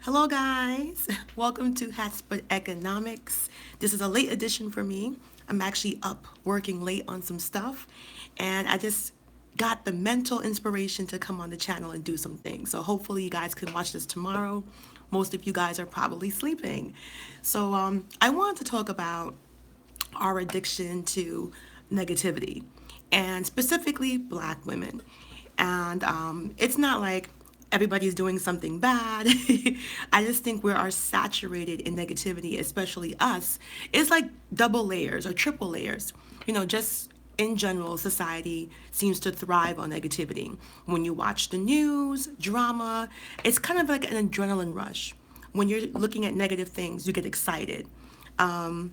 Hello, guys. Welcome to Hatsput Economics. This is a late edition for me. I'm actually up working late on some stuff, and I just got the mental inspiration to come on the channel and do some things. So hopefully, you guys can watch this tomorrow. Most of you guys are probably sleeping. So I wanted to talk about our addiction to negativity, and specifically Black women. And it's not like everybody's doing something bad. I just think we are saturated in negativity, especially us. It's like double layers or triple layers. Just in general, society seems to thrive on negativity. When you watch the news, drama, it's kind of like an adrenaline rush. When you're looking at negative things, you get excited. No,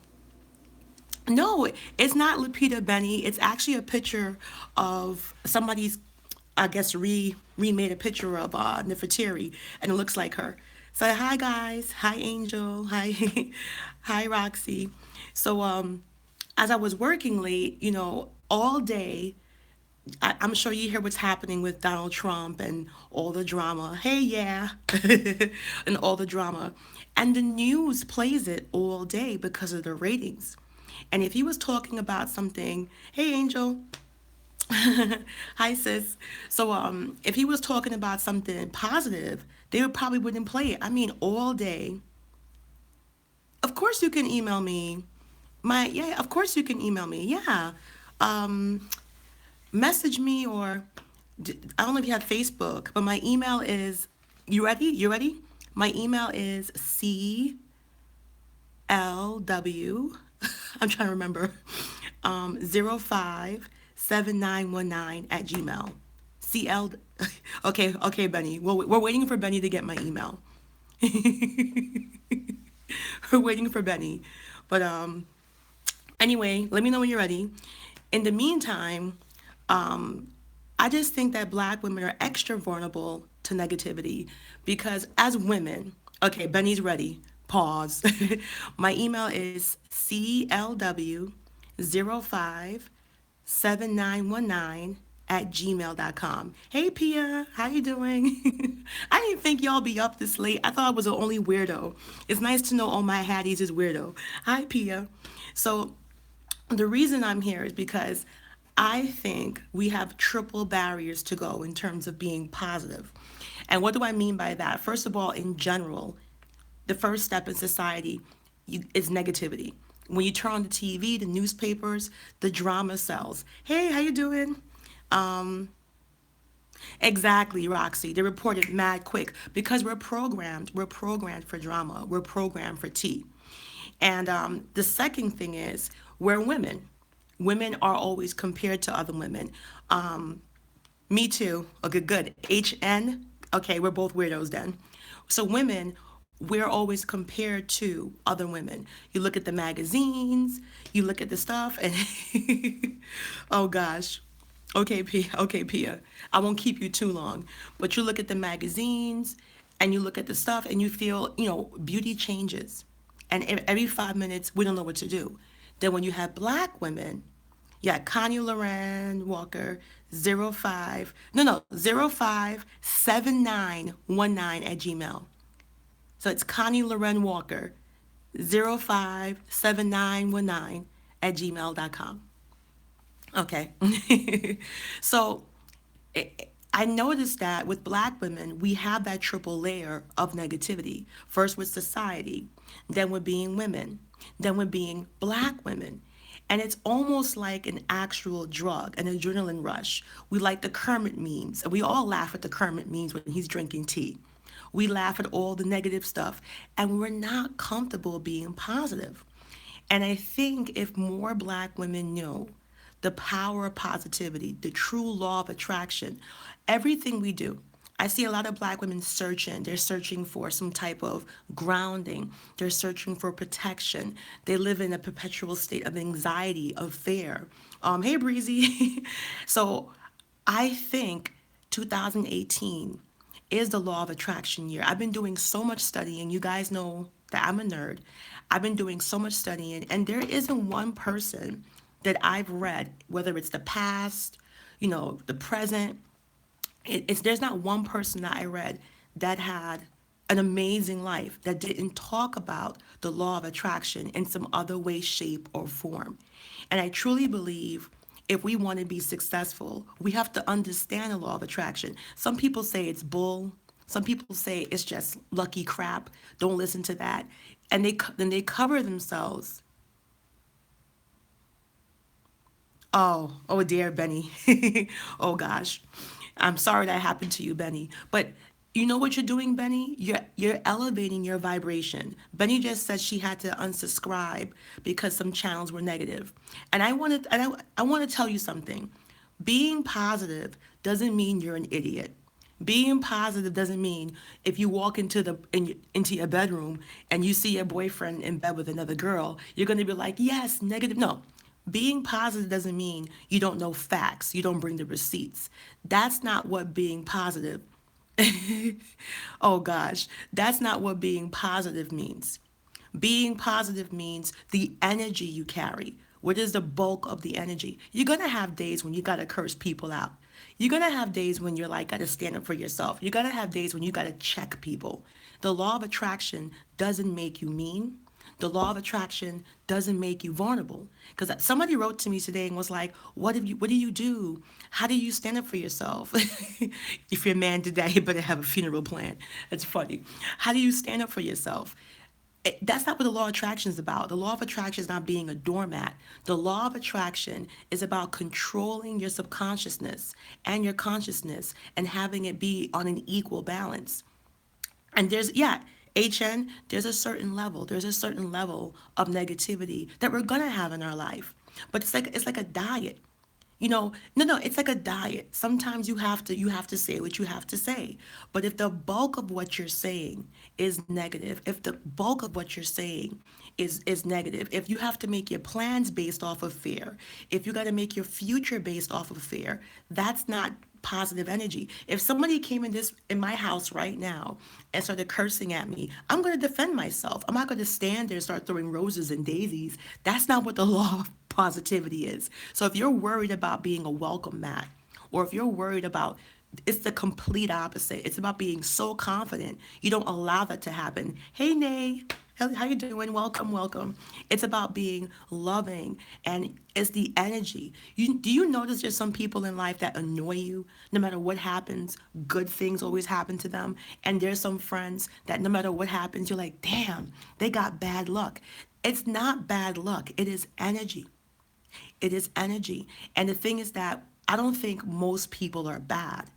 it's not Lupita Benny. It's actually a picture of somebody's, I guess, remade a picture of Nefertiti, and it looks like her. So hi guys, hi Angel, hi, hi Roxy. So as I was working late, all day, I'm sure you hear what's happening with Donald Trump and all the drama. Hey, yeah, and all the drama. And the news plays it all day because of the ratings. And if he was talking about something, hey, Angel, hi, sis. So if he was talking about something positive, they would probably wouldn't play it. I mean, all day. Of course, you can email me. Yeah, of course you can email me. Yeah. Message me or I don't know if you have Facebook, but my email is, you ready? You ready? My email is CLW, I'm trying to remember, 057919 at Gmail. CL, okay, Benny. We're waiting for Benny to get my email. We're waiting for Benny. But anyway, let me know when you're ready. In the meantime, I just think that Black women are extra vulnerable to negativity because as women, okay, Benny's ready. Pause. My email is CLW057919 at gmail.com. Hey Pia, how you doing? I didn't think y'all be up this late. I thought I was the only weirdo. It's nice to know all my haddies is weirdo. Hi Pia. So the reason I'm here is because I think we have triple barriers to go in terms of being positive. And what do I mean by that? First of all, in general, the first step in society is negativity. When you turn on the TV, the newspapers, the drama sells. Hey, how you doing? Exactly, Roxy. They report it mad quick because we're programmed. We're programmed for drama. We're programmed for tea. And the second thing is we're women. Women are always compared to other women. Me too. Okay, good. HN. Okay, we're both weirdos then. So women, we're always compared to other women. You look at the magazines, you look at the stuff, and oh gosh. Okay, Pia. I won't keep you too long. But you look at the magazines and you look at the stuff and you feel, beauty changes. And every 5 minutes, we don't know what to do. Then when you have Black women, yeah, Connie Loren Walker, 05, no, 057919 at Gmail. So it's Connie Loren Walker, 057919 at gmail.com. Okay. So I noticed that with Black women, we have that triple layer of negativity. First with society, then with being women, then with being Black women. And it's almost like an actual drug, an adrenaline rush. We like the Kermit memes, and we all laugh at the Kermit memes when he's drinking tea. We laugh at all the negative stuff, and we're not comfortable being positive. And I think if more Black women knew the power of positivity, the true law of attraction, everything we do. I see a lot of Black women searching. They're searching for some type of grounding. They're searching for protection. They live in a perpetual state of anxiety, of fear. Hey, Breezy. So I think 2018 is the law of attraction year. I've been doing so much studying. You guys know that I'm a nerd. I've been doing so much studying, and there isn't one person that I've read, whether it's the past, the present, it's there's not one person that I read that had an amazing life that didn't talk about the law of attraction in some other way, shape, or form. And I truly believe if we want to be successful, we have to understand the law of attraction. Some people say it's bull. Some people say it's just lucky crap. Don't listen to that. And then they cover themselves. Oh dear, Benny. Oh gosh. I'm sorry that happened to you, Benny. But you know what you're doing, Benny? You're elevating your vibration. Benny just said she had to unsubscribe because some channels were negative. And I want to tell you something. Being positive doesn't mean you're an idiot. Being positive doesn't mean if you walk into your bedroom and you see your boyfriend in bed with another girl, you're going to be like, yes, negative. No. Being positive doesn't mean you don't know facts, you don't bring the receipts. That's not what being positive. Oh gosh, that's not what being positive means. Being positive means the energy you carry. What is the bulk of the energy? You're going to have days when you got to curse people out. You're going to have days when you're like, got to stand up for yourself. You're going to have days when you got to check people. The law of attraction doesn't make you mean. The law of attraction doesn't make you vulnerable. Because somebody wrote to me today and was like, what do you do? How do you stand up for yourself? If you're a man today, you better have a funeral plan. It's funny. How do you stand up for yourself? That's not what the law of attraction is about. The law of attraction is not being a doormat. The law of attraction is about controlling your subconsciousness and your consciousness and having it be on an equal balance. And there's there's a certain level of negativity that we're gonna have in our life. But it's like a diet. No, it's like a diet. Sometimes you have to say what you have to say. But if the bulk of what you're saying is negative, if the bulk of what you're saying is negative, if you have to make your plans based off of fear, if you got to make your future based off of fear, that's not positive energy. If somebody came in my house right now and started cursing at me, I'm going to defend myself. I'm not going to stand there and start throwing roses and daisies. That's not what the law of positivity is. So if you're worried about being a welcome mat, or if you're worried about, it's the complete opposite. It's about being so confident you don't allow that to happen. Hey, Nay. How you doing? Welcome, welcome. It's about being loving, and it's the energy. Do you notice there's some people in life that annoy you? No matter what happens, good things always happen to them. And there's some friends that no matter what happens, you're like, damn, they got bad luck. It's not bad luck. It is energy. It is energy. And the thing is that I don't think most people are bad.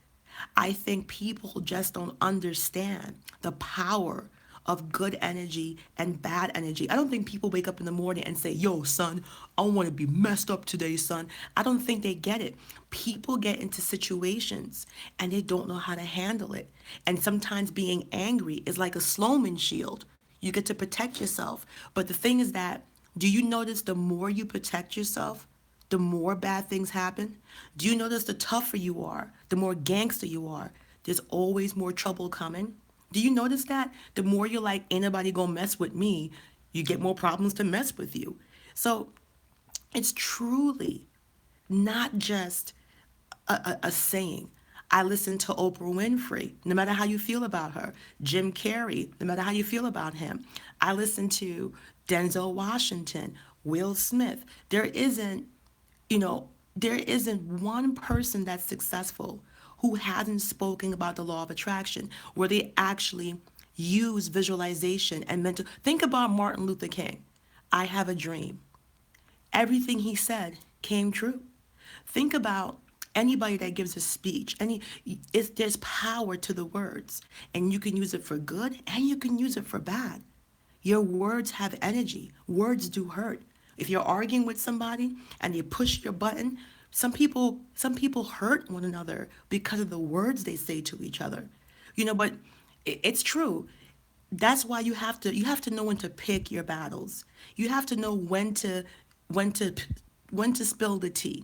I think people just don't understand the power of good energy and bad energy. I don't think people wake up in the morning and say, yo, son, I want to be messed up today, son. I don't think they get it. People get into situations and they don't know how to handle it. And sometimes being angry is like a Sloman shield. You get to protect yourself. But the thing is that, do you notice the more you protect yourself, the more bad things happen? Do you notice the tougher you are, the more gangster you are, there's always more trouble coming? Do you notice that? The more you're like, ain't nobody gonna mess with me, you get more problems to mess with you. So it's truly not just a saying. I listen to Oprah Winfrey, no matter how you feel about her. Jim Carrey, no matter how you feel about him. I listen to Denzel Washington, Will Smith. You know, there isn't one person that's successful who hasn't spoken about the law of attraction, where they actually use visualization and mental. Think about Martin Luther King. I have a dream. Everything he said came true. Think about anybody that gives a speech. There's power to the words, and you can use it for good and you can use it for bad. Your words have energy. Words do hurt. If you're arguing with somebody and they push your button, some people hurt one another because of the words they say to each other. But it's true. That's why you have to know when to pick your battles. You have to know when to when to spill the tea.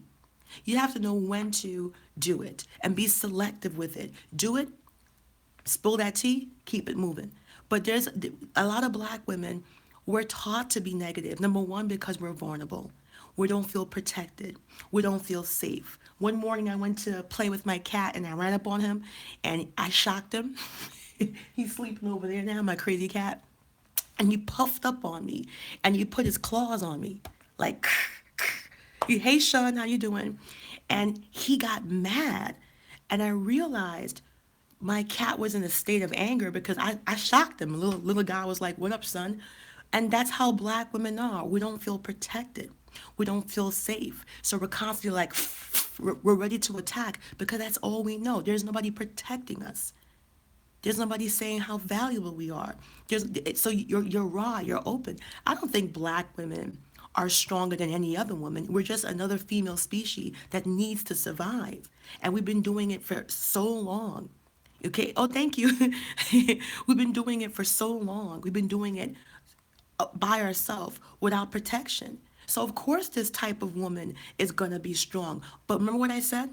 You have to know when to do it and be selective with it. Do it, spill that tea, keep it moving. But there's a lot of black women, we're taught to be negative. Number one, because we're vulnerable. We don't feel protected. We don't feel safe. One morning I went to play with my cat and I ran up on him and I shocked him. He's sleeping over there now, my crazy cat. And he puffed up on me and he put his claws on me like hey Sean, how you doing? And he got mad. And I realized my cat was in a state of anger because I shocked him. Little guy was like, what up, son? And that's how black women are. We don't feel protected. We don't feel safe. So we're constantly like, we're ready to attack because that's all we know. There's nobody protecting us. There's nobody saying how valuable we are. So you're raw, you're open. I don't think black women are stronger than any other woman. We're just another female species that needs to survive. And we've been doing it for so long. Okay. Oh, thank you. We've been doing it for so long. We've been doing it by ourselves without protection. So of course this type of woman is going to be strong. But remember what I said?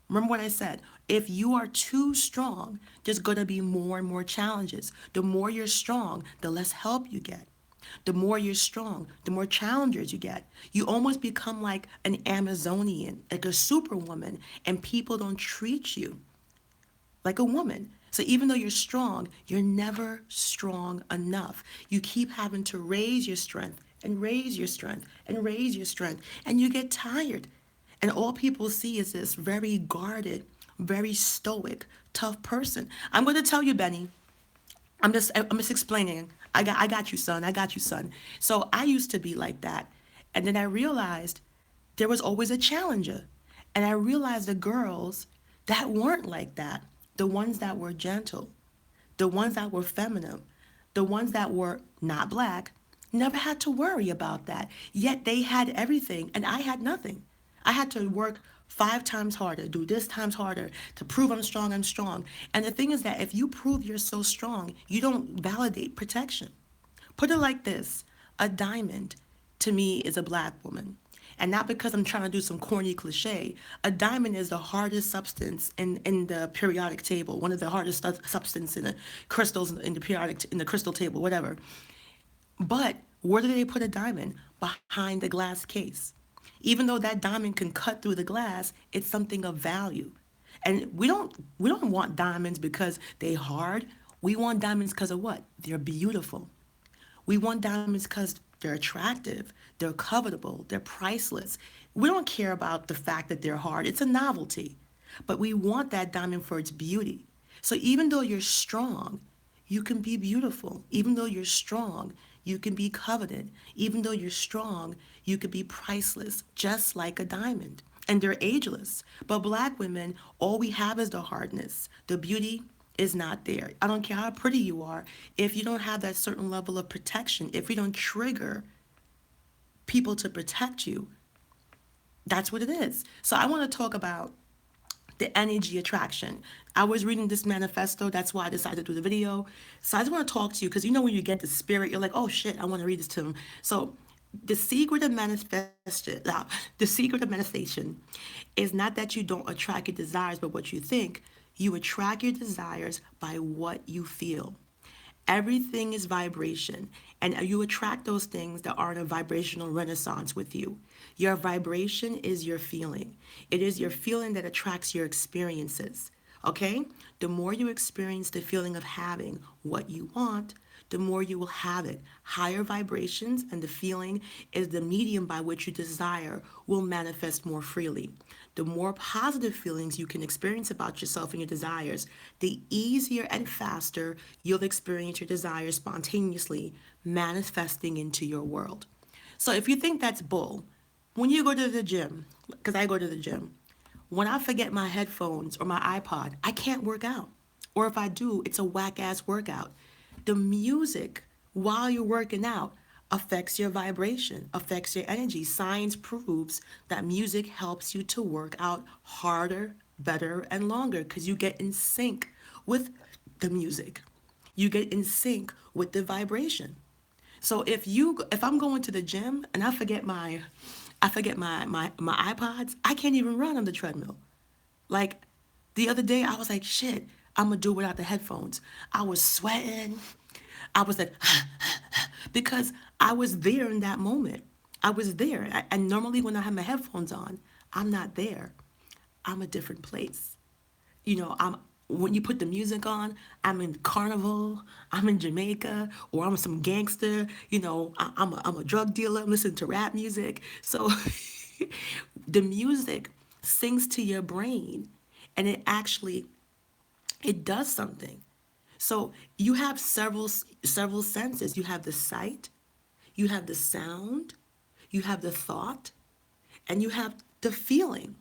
Remember what I said? If you are too strong, there's going to be more and more challenges. The more you're strong, the less help you get. The more you're strong, the more challenges you get. You almost become like an Amazonian, like a superwoman, and people don't treat you like a woman. So even though you're strong, you're never strong enough. You keep having to raise your strength and raise your strength and raise your strength, and you get tired. And all people see is this very guarded, very stoic, tough person. I'm going to tell you, Benny. I'm just explaining. I got you, son. I got you, son. So I used to be like that. And then I realized there was always a challenger. And I realized the girls that weren't like that, the ones that were gentle, the ones that were feminine, the ones that were not black, never had to worry about that. Yet they had everything and I had nothing. I had to work 5 times harder, do this times harder to prove I'm strong, I'm strong. And the thing is that if you prove you're so strong, you don't validate protection. Put it like this, a diamond to me is a black woman. And not because I'm trying to do some corny cliche. A diamond is the hardest substance in the periodic table, one of the hardest substance in the crystals in the periodic in the crystal table, whatever. But where do they put a diamond? Behind the glass case. Even though that diamond can cut through the glass, it's something of value. And we don't want diamonds because they're hard. We want diamonds because of what? They're beautiful. We want diamonds because they're attractive, they're covetable, they're priceless. We don't care about the fact that they're hard. It's a novelty. But we want that diamond for its beauty. So even though you're strong, you can be beautiful. Even though you're strong, you can be coveted. Even though you're strong, you can be priceless, just like a diamond. And they're ageless. But black women, all we have is the hardness. The beauty is not there. I don't care how pretty you are. If you don't have that certain level of protection, if you don't trigger people to protect you, that's what it is. So I want to talk about the energy attraction. I was reading this manifesto. That's why I decided to do the video. So I just want to talk to you because you know when you get the spirit, you're like, oh shit, I want to read this to them. So the secret of manifestation, the secret of manifestation is not that you don't attract your desires, but what you think. You attract your desires by what you feel. Everything is vibration, and you attract those things that are in a vibrational renaissance with you. Your vibration is your feeling. It is your feeling that attracts your experiences. Okay? The more you experience the feeling of having what you want, the more you will have it. Higher vibrations and the feeling is the medium by which you desire will manifest more freely. The more positive feelings you can experience about yourself and your desires, the easier and faster you'll experience your desires spontaneously manifesting into your world. So if you think that's bull, when you go to the gym, because I go to the gym, when I forget my headphones or my iPod, I can't work out. Or if I do, it's a whack ass workout. The music while you're working out affects your vibration, affects your energy. Science proves that music helps you to work out harder, better, and longer because you get in sync with the music. You get in sync with the vibration. So if I'm going to the gym and I forget my iPods, I can't even run on the treadmill. Like the other day, I was like, shit, I'm gonna do it without the headphones. I was sweating. I was like, because I was there in that moment. I was there. And normally when I have my headphones on, I'm not there. I'm a different place. You know, when you put the music on, I'm in Carnival, I'm in Jamaica, or I'm some gangster, I'm a drug dealer, I'm listening to rap music. So the music sings to your brain, and it does something. So you have several senses. You have the sight, you have the sound, you have the thought, and you have the feeling.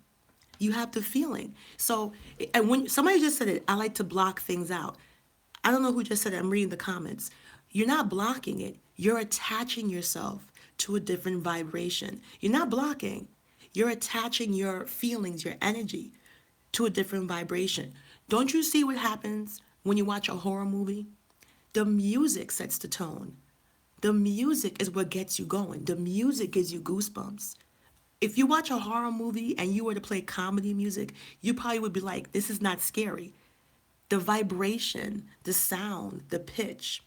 You have the feeling. So, and when somebody just said it, I like to block things out. I don't know who just said it. I'm reading the comments. You're not blocking it. You're attaching yourself to a different vibration. You're not blocking. You're attaching your feelings, your energy to a different vibration. Don't you see what happens when you watch a horror movie? The music sets the tone. The music is what gets you going. The music gives you goosebumps. If you watch a horror movie and you were to play comedy music, you probably would be like, this is not scary. The vibration, the sound, the pitch,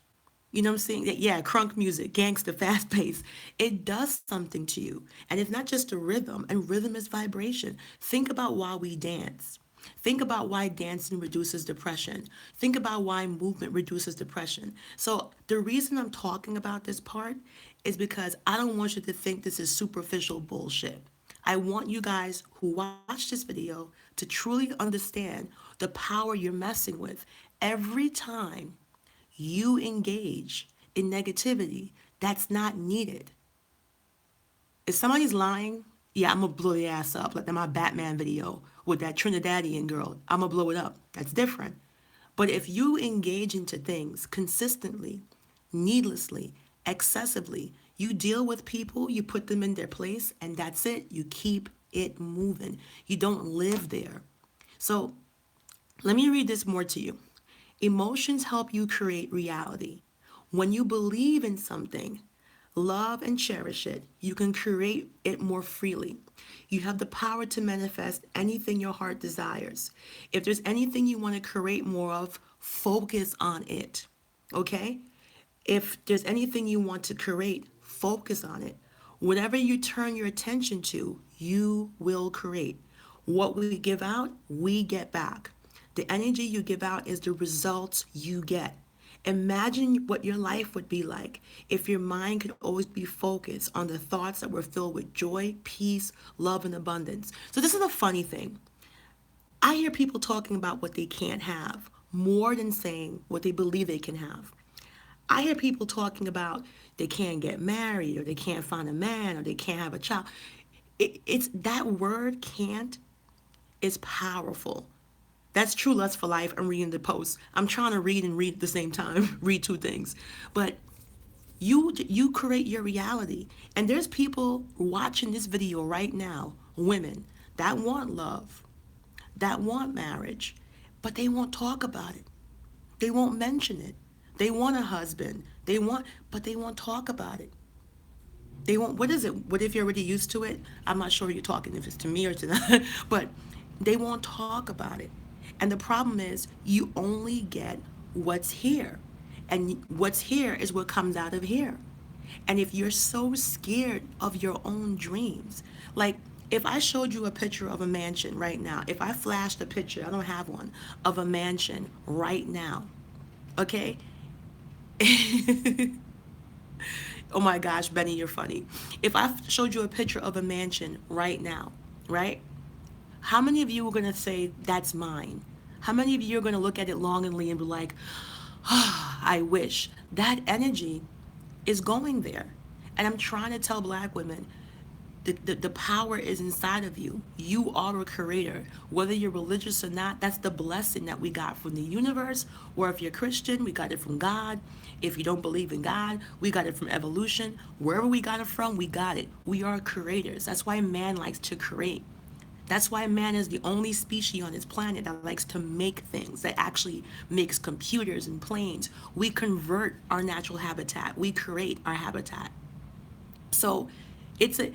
you know what I'm saying? Yeah, crunk music, gangster, fast pace. It does something to you. And it's not just a rhythm, and rhythm is vibration. Think about why we dance. Think about why dancing reduces depression. Think about why movement reduces depression. So, the reason I'm talking about this part is because I don't want you to think this is superficial bullshit. I want you guys who watch this video to truly understand the power you're messing with every time you engage in negativity that's not needed. If somebody's lying, yeah, I'm gonna blow their ass up. Like in my Batman video with that Trinidadian girl, I'm gonna blow it up. That's different. But if you engage into things consistently, needlessly, excessively, you deal with people, you put them in their place, and that's it. You keep it moving. You don't live there. So let me read this more to you. Emotions help you create reality. When you believe in something, love and cherish it, you can create it more freely. You have the power to manifest anything your heart desires. If there's anything you want to create more of, focus on it. Okay? If there's anything you want to create, focus on it. Whatever you turn your attention to, you will create. What we give out, we get back. The energy you give out is the results you get. Imagine what your life would be like if your mind could always be focused on the thoughts that were filled with joy, peace, love, and abundance. So, this is a funny thing. I hear people talking about what they can't have more than saying what they believe they can have. I hear people talking about they can't get married or they can't find a man or they can't have a child. It's that word can't is powerful. That's True Lust for Life. I'm reading the post. I'm trying to read and read at the same time, read two things. But you create your reality. And there's people watching this video right now, women that want love, that want marriage, but they won't talk about it. They won't mention it. They want a husband. But they won't talk about it. They won't, what is it? What if you're already used to it? I'm not sure you're talking if it's to me or to them, but they won't talk about it. And the problem is you only get what's here. And what's here is what comes out of here. And if you're so scared of your own dreams, like if I showed you a picture of a mansion right now, if I flashed a picture, I don't have one, of a mansion right now, okay? Oh my gosh, Benny, you're funny. If I showed you a picture of a mansion right now, right? How many of you are going to say, that's mine? How many of you are going to look at it longingly and be like, oh, I wish? That energy is going there. And I'm trying to tell black women, the power is inside of you. You are a creator. Whether you're religious or not, that's the blessing that we got from the universe. Or if you're Christian, we got it from God. If you don't believe in God, we got it from evolution. Wherever we got it from, we got it. We are creators. That's why man likes to create. That's why man is the only species on this planet that likes to make things, that actually makes computers and planes. We convert our natural habitat. We create our habitat. So it's a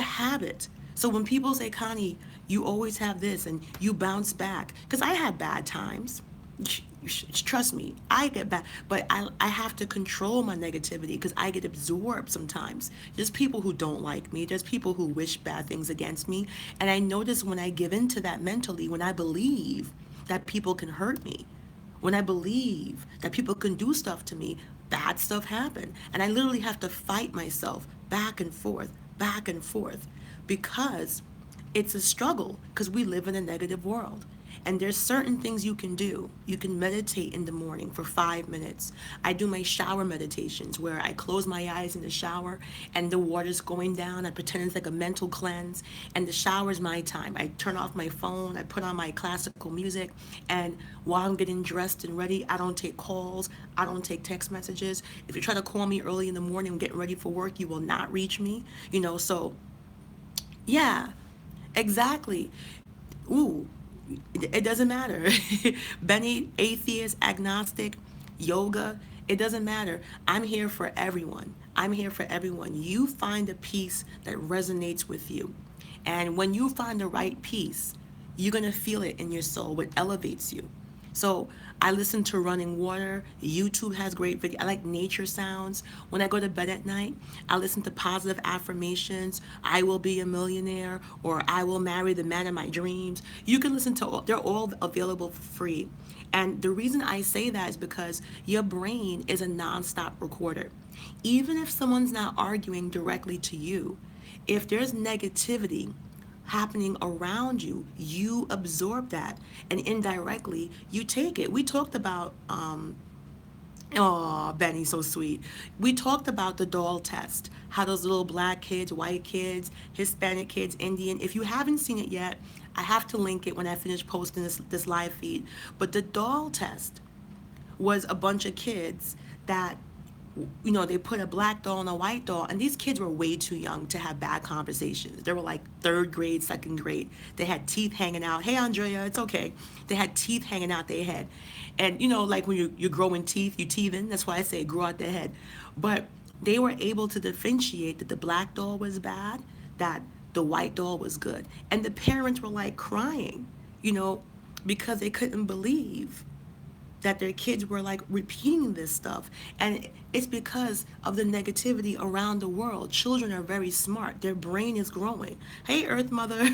habit. So when people say, Connie, you always have this and you bounce back, because I had bad times. Trust me, I get back, but I have to control my negativity because I get absorbed sometimes. There's people who don't like me, there's people who wish bad things against me. And I notice when I give into that mentally, when I believe that people can hurt me, when I believe that people can do stuff to me, bad stuff happen. And I literally have to fight myself back and forth, because it's a struggle because we live in a negative world. And there's certain things you can do. You can meditate in the morning for 5 minutes. I do my shower meditations where I close my eyes in the shower and the water's going down. I pretend it's like a mental cleanse. And the shower's my time. I turn off my phone, I put on my classical music, and while I'm getting dressed and ready, I don't take calls, I don't take text messages. If you try to call me early in the morning getting ready for work, you will not reach me. So yeah, exactly. Ooh, it doesn't matter. Benny, atheist, agnostic, yoga, it doesn't matter. I'm here for everyone. I'm here for everyone. You find a piece that resonates with you. And when you find the right piece, you're going to feel it in your soul, what elevates you. So I listen to running water. YouTube has great video. I like nature sounds. When I go to bed at night, I listen to positive affirmations. I will be a millionaire, or I will marry the man of my dreams. You can listen to they're all available for free. And the reason I say that is because your brain is a nonstop recorder. Even if someone's not arguing directly to you, if there's negativity happening around you, you absorb that, and indirectly you take it. We talked about oh, Benny, so sweet. We talked about the doll test, how those little black kids, white kids, Hispanic kids, Indian. If you haven't seen it yet, I have to link it when I finish posting this live feed. But the doll test was a bunch of kids that, they put a black doll and a white doll, and these kids were way too young to have bad conversations. They were like third grade, second grade. They had teeth hanging out. Hey, Andrea, it's okay. They had teeth hanging out their head. And, like when you're growing teeth, you teething. That's why I say grow out their head. But they were able to differentiate that the black doll was bad, that the white doll was good. And the parents were like crying, because they couldn't believe that their kids were like repeating this stuff. And it's because of the negativity around the world. Children are very smart. Their brain is growing. Hey, Earth Mother.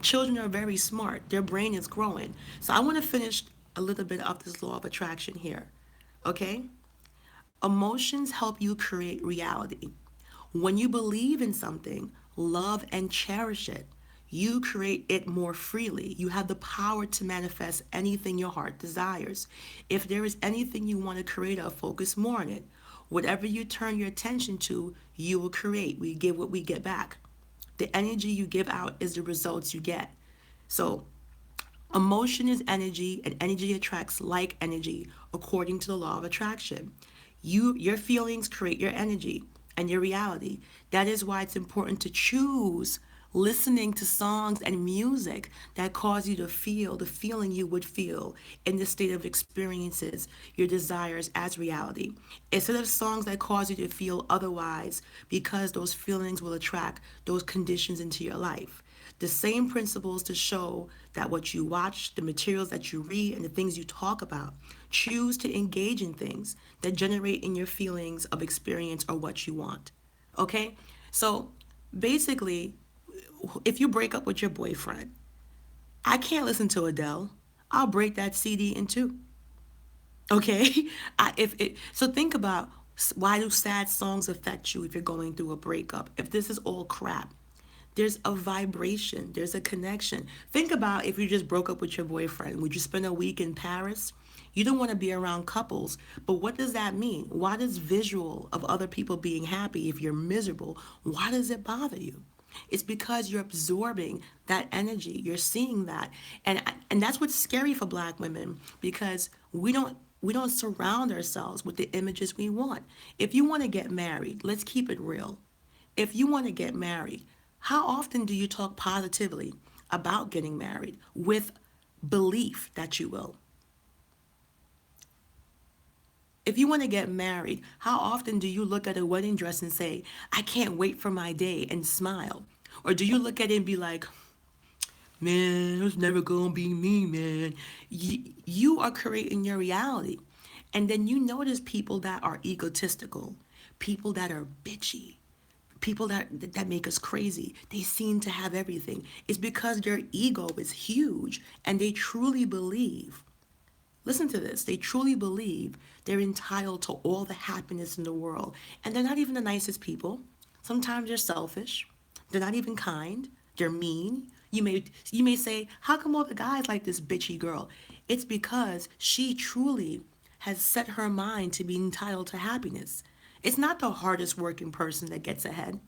Children are very smart. Their brain is growing. So I want to finish a little bit of this law of attraction here. Okay? Emotions help you create reality. When you believe in something, love and cherish it, you create it more freely. You have the power to manifest anything your heart desires. If there is anything you want to create or focus more on it, whatever you turn your attention to, you will create. We give what we get back. The energy you give out is the results you get. So emotion is energy, and energy attracts like energy according to the law of attraction. Your feelings create your energy and your reality. That is why it's important to choose listening to songs and music that cause you to feel the feeling you would feel in the state of experiences, your desires as reality. Instead of songs that cause you to feel otherwise, because those feelings will attract those conditions into your life. The same principles to show that what you watch, the materials that you read, and the things you talk about, choose to engage in things that generate in your feelings of experience or what you want. Okay? So basically, if you break up with your boyfriend, I can't listen to Adele. I'll break that CD in two. Okay? So think about, why do sad songs affect you if you're going through a breakup? If this is all crap, there's a vibration, there's a connection. Think about if you just broke up with your boyfriend. Would you spend a week in Paris? You don't want to be around couples, but what does that mean? Why does visual of other people being happy, if you're miserable, why does it bother you? It's because you're absorbing that energy. You're seeing that. And that's what's scary for black women, because we don't surround ourselves with the images we want. If you want to get married, let's keep it real. If you want to get married, how often do you talk positively about getting married with belief that you will? If you want to get married, how often do you look at a wedding dress and say, I can't wait for my day, and smile? Or do you look at it and be like, man, it's never gonna be me, man. You are creating your reality. And then you notice people that are egotistical, people that are bitchy, people that make us crazy. They seem to have everything. It's because their ego is huge and they truly believe, listen to this, they truly believe they're entitled to all the happiness in the world. And they're not even the nicest people. Sometimes they're selfish. They're not even kind. They're mean. You may say, how come all the guys like this bitchy girl? It's because she truly has set her mind to be entitled to happiness. It's not the hardest working person that gets ahead.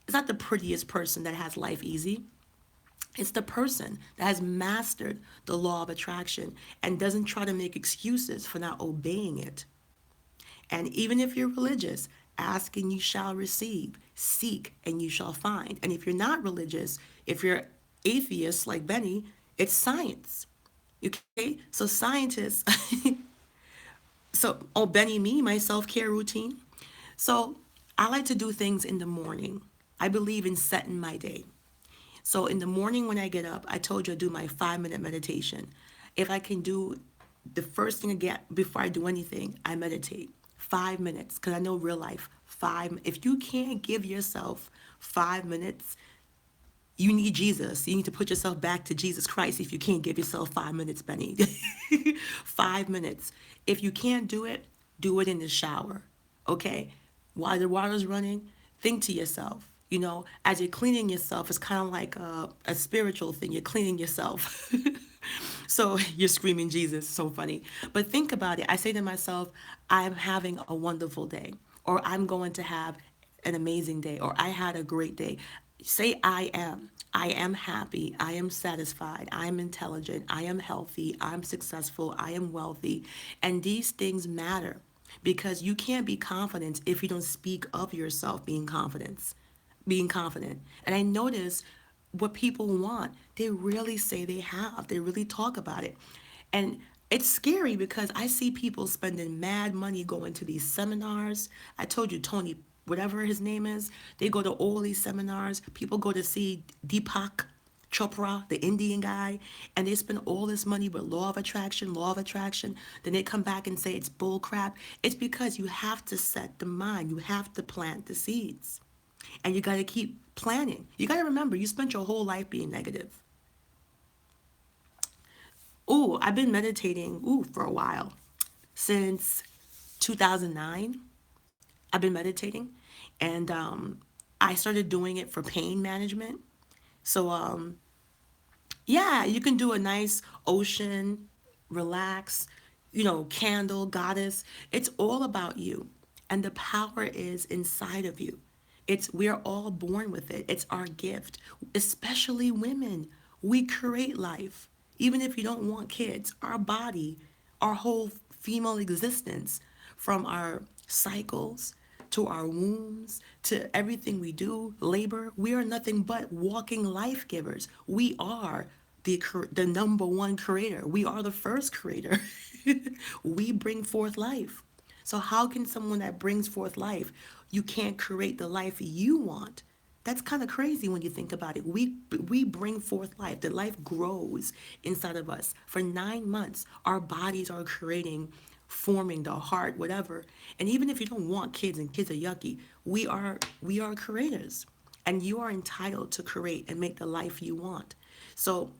It's not the prettiest person that has life easy. It's the person that has mastered the law of attraction and doesn't try to make excuses for not obeying it. And even if you're religious, ask and you shall receive, seek and you shall find. And if you're not religious, if you're atheist like Benny, it's science. Okay? So scientists, Benny, me, my self-care routine. So I like to do things in the morning. I believe in setting my day. So in the morning when I get up, I told you I do my 5 minute meditation. If I can do the first thing I get before I do anything, I meditate. 5 minutes, because I know real life. If you can't give yourself 5 minutes, you need Jesus. You need to put yourself back to Jesus Christ if you can't give yourself 5 minutes, Benny. 5 minutes. If you can't do it in the shower. Okay? While the water's running, think to yourself. As you're cleaning yourself, it's kind of like a spiritual thing. You're cleaning yourself. So you're screaming Jesus. So funny. But think about it. I say to myself, I'm having a wonderful day, or I'm going to have an amazing day, or I had a great day. Say I am. I am happy. I am satisfied. I am intelligent. I am healthy. I'm successful. I am wealthy. And these things matter because you can't be confident if you don't speak of yourself being confident. And I notice what people want, they really say they have. They really talk about it. And it's scary because I see people spending mad money going to these seminars. I told you, Tony, whatever his name is, they go to all these seminars. People go to see Deepak Chopra, the Indian guy, and they spend all this money with law of attraction, law of attraction. Then they come back and say it's bull crap. It's because you have to set the mind. You have to plant the seeds. And you got to keep planning. You got to remember, you spent your whole life being negative. Ooh, I've been meditating, for a while. Since 2009, I've been meditating. And I started doing it for pain management. So, yeah, you can do a nice ocean, relax, candle, goddess. It's all about you. And the power is inside of you. We're all born with it. It's our gift, especially women. We create life. Even if you don't want kids, our body, our whole female existence, from our cycles to our wombs to everything we do, labor, we are nothing but walking life givers. We are the number one creator. We are the first creator. We bring forth life. So how can someone that brings forth life, you can't create the life you want? That's kind of crazy when you think about it. We bring forth life. The life grows inside of us. For 9 months, our bodies are creating, forming the heart, whatever. And even if you don't want kids and kids are yucky, we are creators. And you are entitled to create and make the life you want. So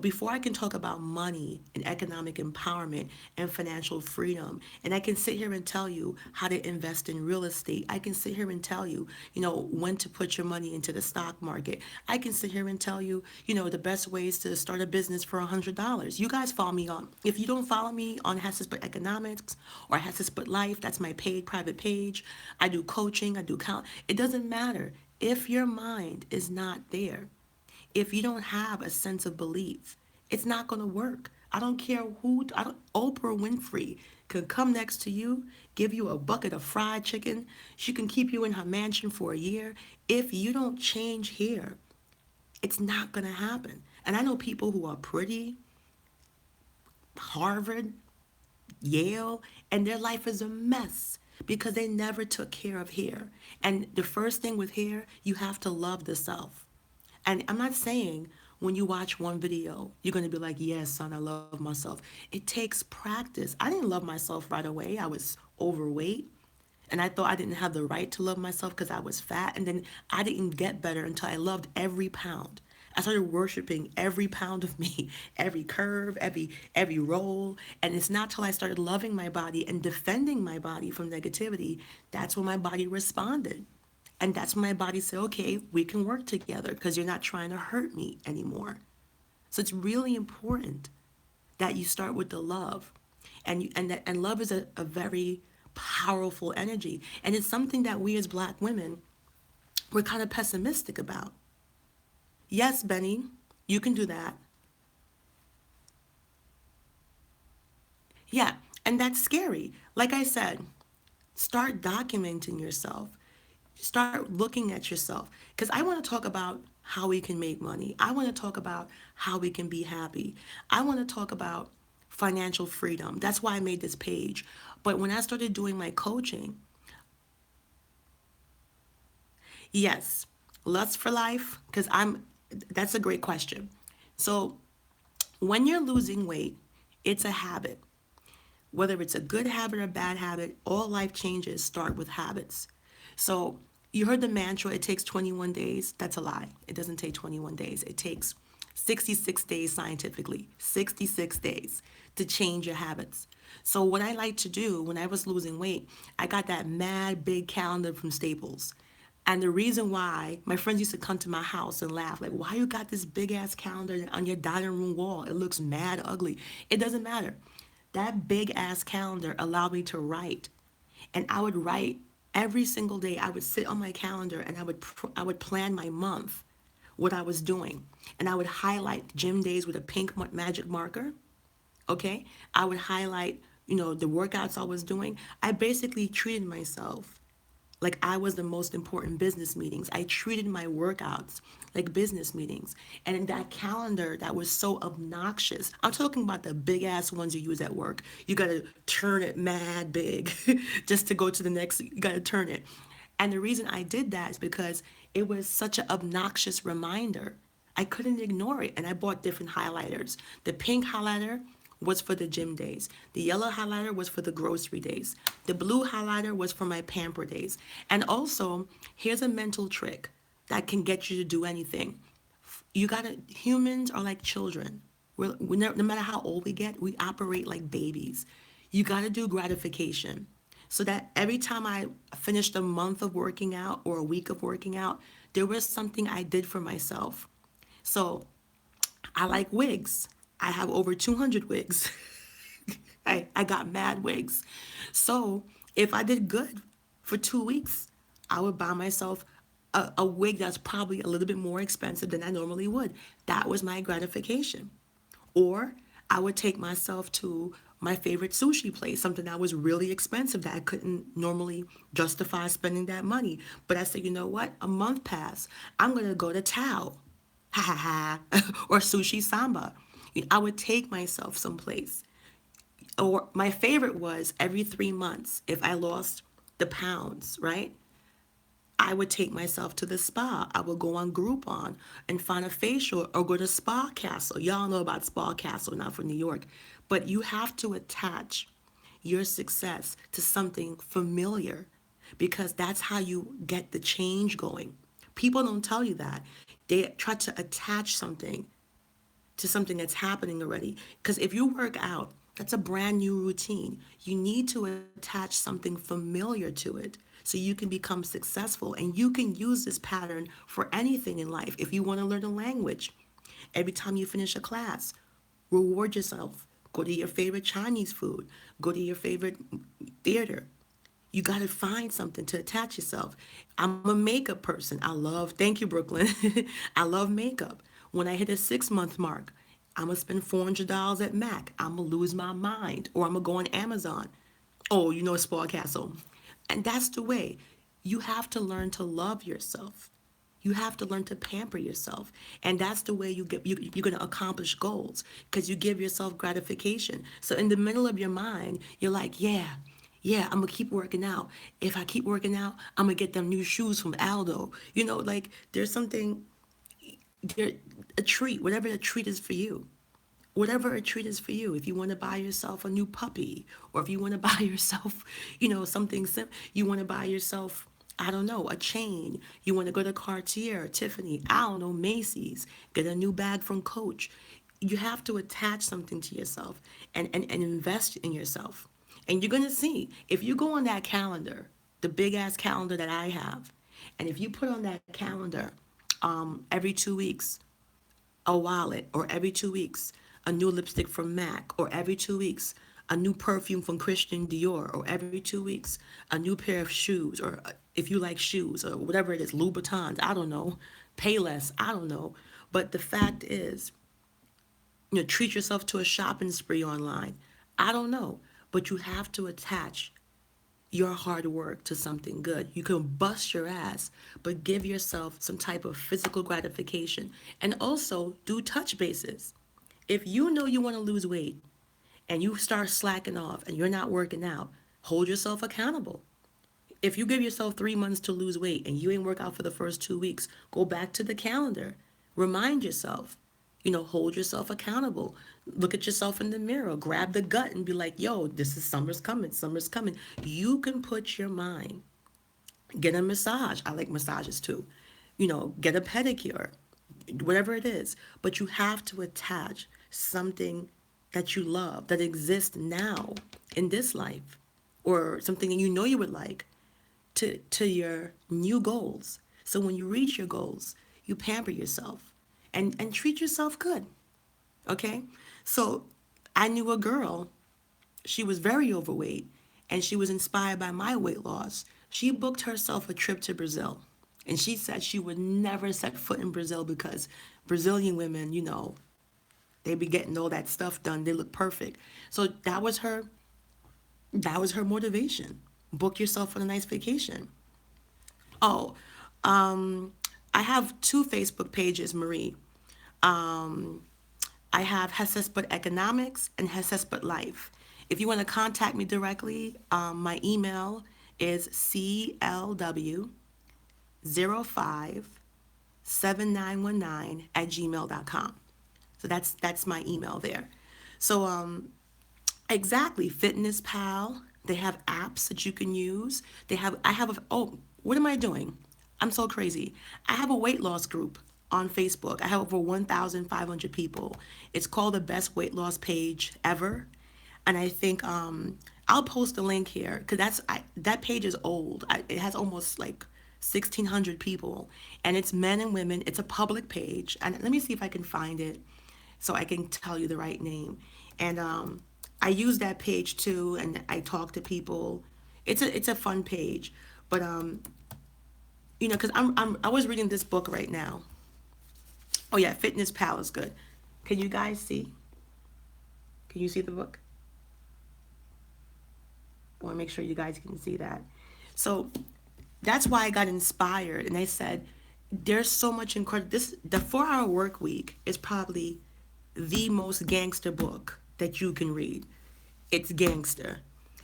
before I can talk about money and economic empowerment and financial freedom, and I can sit here and tell you how to invest in real estate, I can sit here and tell you, when to put your money into the stock market. I can sit here and tell you, the best ways to start a business for $100. You guys follow me on, if you don't follow me on Has to Split Economics or Has to Split Life, that's my paid private page. I do coaching, I do it doesn't matter. If your mind is not there, if you don't have a sense of belief, it's not going to work. I don't care Oprah Winfrey can come next to you, give you a bucket of fried chicken. She can keep you in her mansion for a year. If you don't change here, it's not going to happen. And I know people who are pretty, Harvard, Yale, and their life is a mess because they never took care of hair. And the first thing with hair, you have to love the self. And I'm not saying when you watch one video, you're going to be like, yes, son, I love myself. It takes practice. I didn't love myself right away. I was overweight. And I thought I didn't have the right to love myself because I was fat. And then I didn't get better until I loved every pound. I started worshiping every pound of me, every curve, every roll. And it's not till I started loving my body and defending my body from negativity, that's when my body responded. And that's when my body said, okay, we can work together because you're not trying to hurt me anymore. So it's really important that you start with the love. And love is a very powerful energy. And it's something that we as black women, we're kind of pessimistic about. Yes, Benny, you can do that. Yeah, and that's scary. Like I said, start documenting yourself. Start looking at yourself. Because I want to talk about how we can make money. I want to talk about how we can be happy. I want to talk about financial freedom. That's why I made this page. But when I started doing my coaching, yes, lust for life, because that's a great question. So when you're losing weight, it's a habit. Whether it's a good habit or a bad habit, all life changes start with habits. So you heard the mantra, it takes 21 days. That's a lie. It doesn't take 21 days. It takes 66 days scientifically, 66 days to change your habits. So what I like to do when I was losing weight, I got that mad big calendar from Staples. And the reason why my friends used to come to my house and laugh, like, why you got this big ass calendar on your dining room wall? It looks mad ugly. It doesn't matter. That big ass calendar allowed me to write. And I would write every single day. I would sit on my calendar and I would plan my month, what I was doing. And I would highlight gym days with a pink magic marker. Okay? I would highlight, the workouts I was doing. I basically treated myself like I was the most important business meetings. I treated my workouts like business meetings. And in that calendar that was so obnoxious, I'm talking about the big ass ones you use at work. You gotta turn it mad big just to go to the next, you gotta turn it. And the reason I did that is because it was such an obnoxious reminder. I couldn't ignore it. And I bought different highlighters. The pink highlighter was for the gym days. The yellow highlighter was for the grocery days. The blue highlighter was for my pamper days. And also, here's a mental trick that can get you to do anything. Humans are like children. No matter how old we get, we operate like babies. You gotta do gratification. So that every time I finished a month of working out or a week of working out, there was something I did for myself. So I like wigs. I have over 200 wigs. I got mad wigs. So if I did good for 2 weeks, I would buy myself a wig that's probably a little bit more expensive than I normally would. That was my gratification. Or I would take myself to my favorite sushi place, something that was really expensive that I couldn't normally justify spending that money. But I said, you know what? A month passed. I'm going to go to Tao, ha ha ha, or Sushi Samba. I would take myself someplace. Or my favorite was every 3 months, if I lost the pounds, right? I would take myself to the spa. I would go on Groupon and find a facial or go to Spa Castle. Y'all know about Spa Castle, not from New York. But you have to attach your success to something familiar because that's how you get the change going. People don't tell you that. They try to attach something to something that's happening already. Because if you work out, that's a brand new routine. You need to attach something familiar to it so you can become successful. And you can use this pattern for anything in life. If you want to learn a language, every time you finish a class, reward yourself. Go to your favorite Chinese food. Go to your favorite theater. You got to find something to attach yourself. I'm a makeup person. Thank you, Brooklyn. I love makeup. When I hit a 6 month mark, I'm going to spend $400 at MAC. I'm going to lose my mind. Or I'm going to go on Amazon. Oh, Spa Castle. And that's the way. You have to learn to love yourself. You have to learn to pamper yourself. And that's the way you're going to accomplish goals because you give yourself gratification. So in the middle of your mind, you're like, yeah, I'm going to keep working out. If I keep working out, I'm going to get them new shoes from Aldo. Like there's something, there, a treat, whatever a treat is for you. Whatever a treat is for you. If you want to buy yourself a new puppy, or if you want to buy yourself, something simple, you want to buy yourself, I don't know, a chain. You want to go to Cartier, Tiffany, I don't know, Macy's, get a new bag from Coach. You have to attach something to yourself and invest in yourself. And you're going to see, if you go on that calendar, the big ass calendar that I have, and if you put on that calendar every 2 weeks, a wallet, or every 2 weeks a new lipstick from MAC, or every 2 weeks a new perfume from Christian Dior, or every 2 weeks a new pair of shoes, or if you like shoes, or whatever it is, Louboutins, I don't know, Payless, I don't know. But the fact is, treat yourself to a shopping spree online. I don't know, but you have to attach your hard work to something good. You can bust your ass, but give yourself some type of physical gratification. And also do touch bases. If you know you want to lose weight and you start slacking off and you're not working out, hold yourself accountable. If you give yourself 3 months to lose weight and you ain't work out for the first 2 weeks, go back to the calendar. Remind yourself, hold yourself accountable. Look at yourself in the mirror, grab the gut and be like, yo, this is summer's coming, summer's coming. You can put your mind, get a massage. I like massages too. Get a pedicure, whatever it is. But you have to attach something that you love, that exists now in this life, or something you would like, to your new goals. So when you reach your goals, you pamper yourself and treat yourself good. Okay? So I knew a girl, she was very overweight, and she was inspired by my weight loss. She booked herself a trip to Brazil. And she said she would never set foot in Brazil because Brazilian women, they be getting all that stuff done. They look perfect. So that was her motivation. Book yourself on a nice vacation. Oh, I have two Facebook pages, Marie. I have Hesesput Economics and Hesesput Life. If you want to contact me directly, my email is clw057919@gmail.com. So that's my email there. So exactly, Fitness Pal. They have apps that you can use. I have what am I doing? I'm so crazy. I have a weight loss group on Facebook. I have over 1,500 people. It's called the best weight loss page ever. And I think I'll post a link here because that page is old. It has almost like 1,600 people, and it's men and women. It's a public page, and let me see if I can find it so I can tell you the right name. And I use that page too, and I talk to people. It's a fun page, but because I was reading this book right now. Oh yeah, Fitness Pal is good. Can you guys see? Can you see the book? I want to make sure you guys can see that. So that's why I got inspired, and I said, "There's so much incredible." The 4 Hour Work Week is probably the most gangster book that you can read. It's gangster.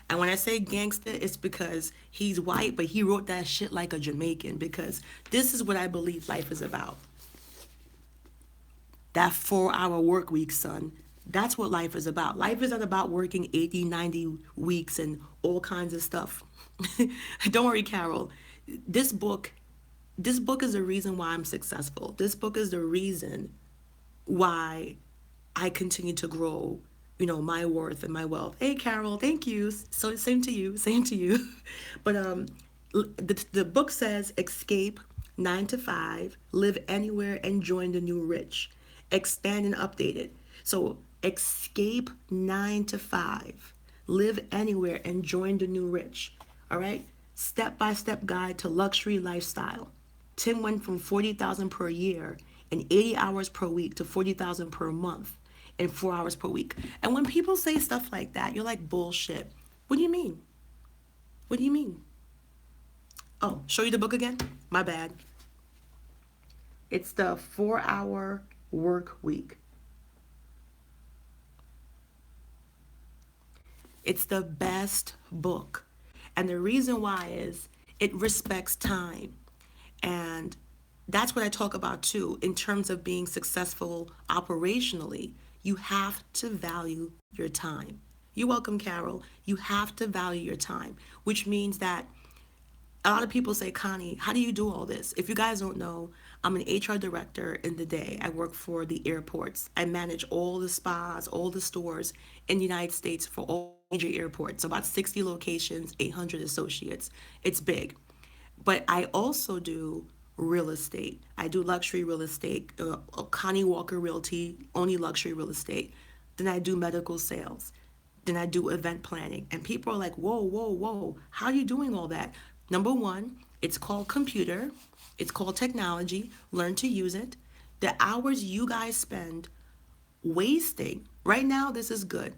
And when I say gangster, it's because he's white, but he wrote that shit like a Jamaican, because this is what I believe life is about. That 4 hour work week, son. That's what life is about. Life is not about working 80, 90 weeks and all kinds of stuff. Don't worry, Carol. This book, this book is the reason why I'm successful. This book is the reason why I continue to grow, my worth and my wealth. Hey, Carol, thank you. So same to you, same to you. But the book says escape 9 to 5, live anywhere and join the new rich, expand and update it. So escape 9 to 5, live anywhere and join the new rich. All right, step by step guide to luxury lifestyle. Tim went from 40,000 per year and 80 hours per week to 40,000 per month and 4 hours per week. And when people say stuff like that, you're like, bullshit. What do you mean? What do you mean? Oh, show you the book again? My bad. It's the 4 Hour Work Week. It's the best book. And the reason why is it respects time. And that's what I talk about too in terms of being successful operationally. You have to value your time. You're welcome, Carol. You have to value your time, which means that a lot of people say, Connie, how do you do all this? If you guys don't know, I'm an HR director in the day. I work for the airports. I manage all the spas, all the stores in the United States for all major airports. So about 60 locations, 800 associates. It's big. But I also do real estate. I do luxury real estate, Connie Walker Realty, only luxury real estate. Then I do medical sales. Then I do event planning. And people are like, whoa, whoa, whoa, how are you doing all that? Number one, it's called computer, it's called technology. Learn to use it. The hours you guys spend wasting, right now, this is good,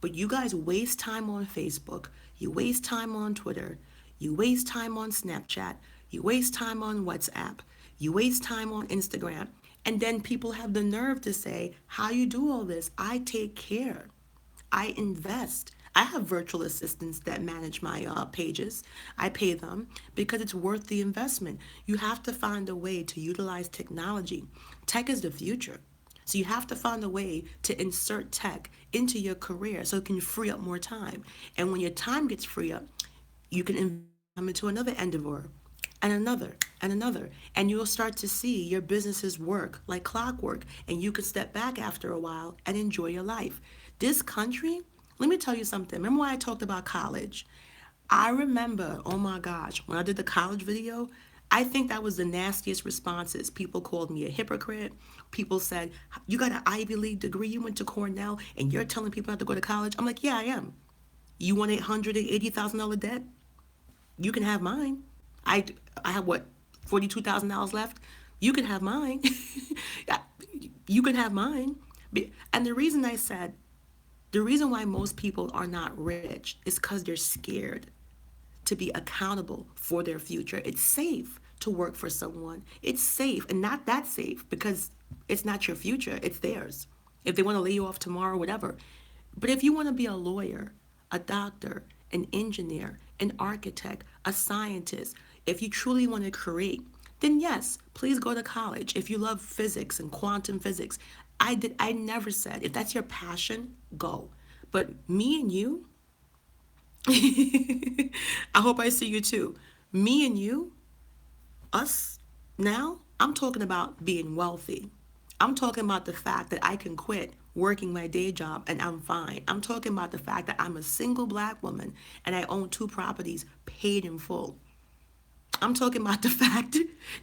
but you guys waste time on Facebook, you waste time on Twitter, you waste time on Snapchat, you waste time on WhatsApp, you waste time on Instagram, and then people have the nerve to say, how you do all this? I take care. I invest. I have virtual assistants that manage my pages. I pay them because it's worth the investment. You have to find a way to utilize technology. Tech is the future. So you have to find a way to insert tech into your career so it can free up more time. And when your time gets free up, you can invest into another endeavor and another and another. And you'll start to see your businesses work like clockwork. And you can step back after a while and enjoy your life. This country, let me tell you something. Remember when I talked about college? I remember, oh my gosh, when I did the college video, I think that was the nastiest responses. People called me a hypocrite. People said, you got an Ivy League degree, you went to Cornell, and you're telling people not to go to college? I'm like, yeah, I am. You want $880,000 debt? You can have mine. I, I have what, $42,000 left? You can have mine. You can have mine. And the reason why most people are not rich is because they're scared to be accountable for their future. It's safe to work for someone. It's safe and not that safe because it's not your future, it's theirs. If they want to lay you off tomorrow, whatever. But if you want to be a lawyer, a doctor, an engineer, an architect, a scientist, if you truly want to create, then yes, please go to college. If you love physics and quantum physics, I never said if that's your passion, go. But me and you, I hope I see you too. Me and you, us now, I'm talking about being wealthy. I'm talking about the fact that I can quit working my day job and I'm fine. I'm talking about the fact that I'm a single black woman and I own two properties paid in full. I'm talking about the fact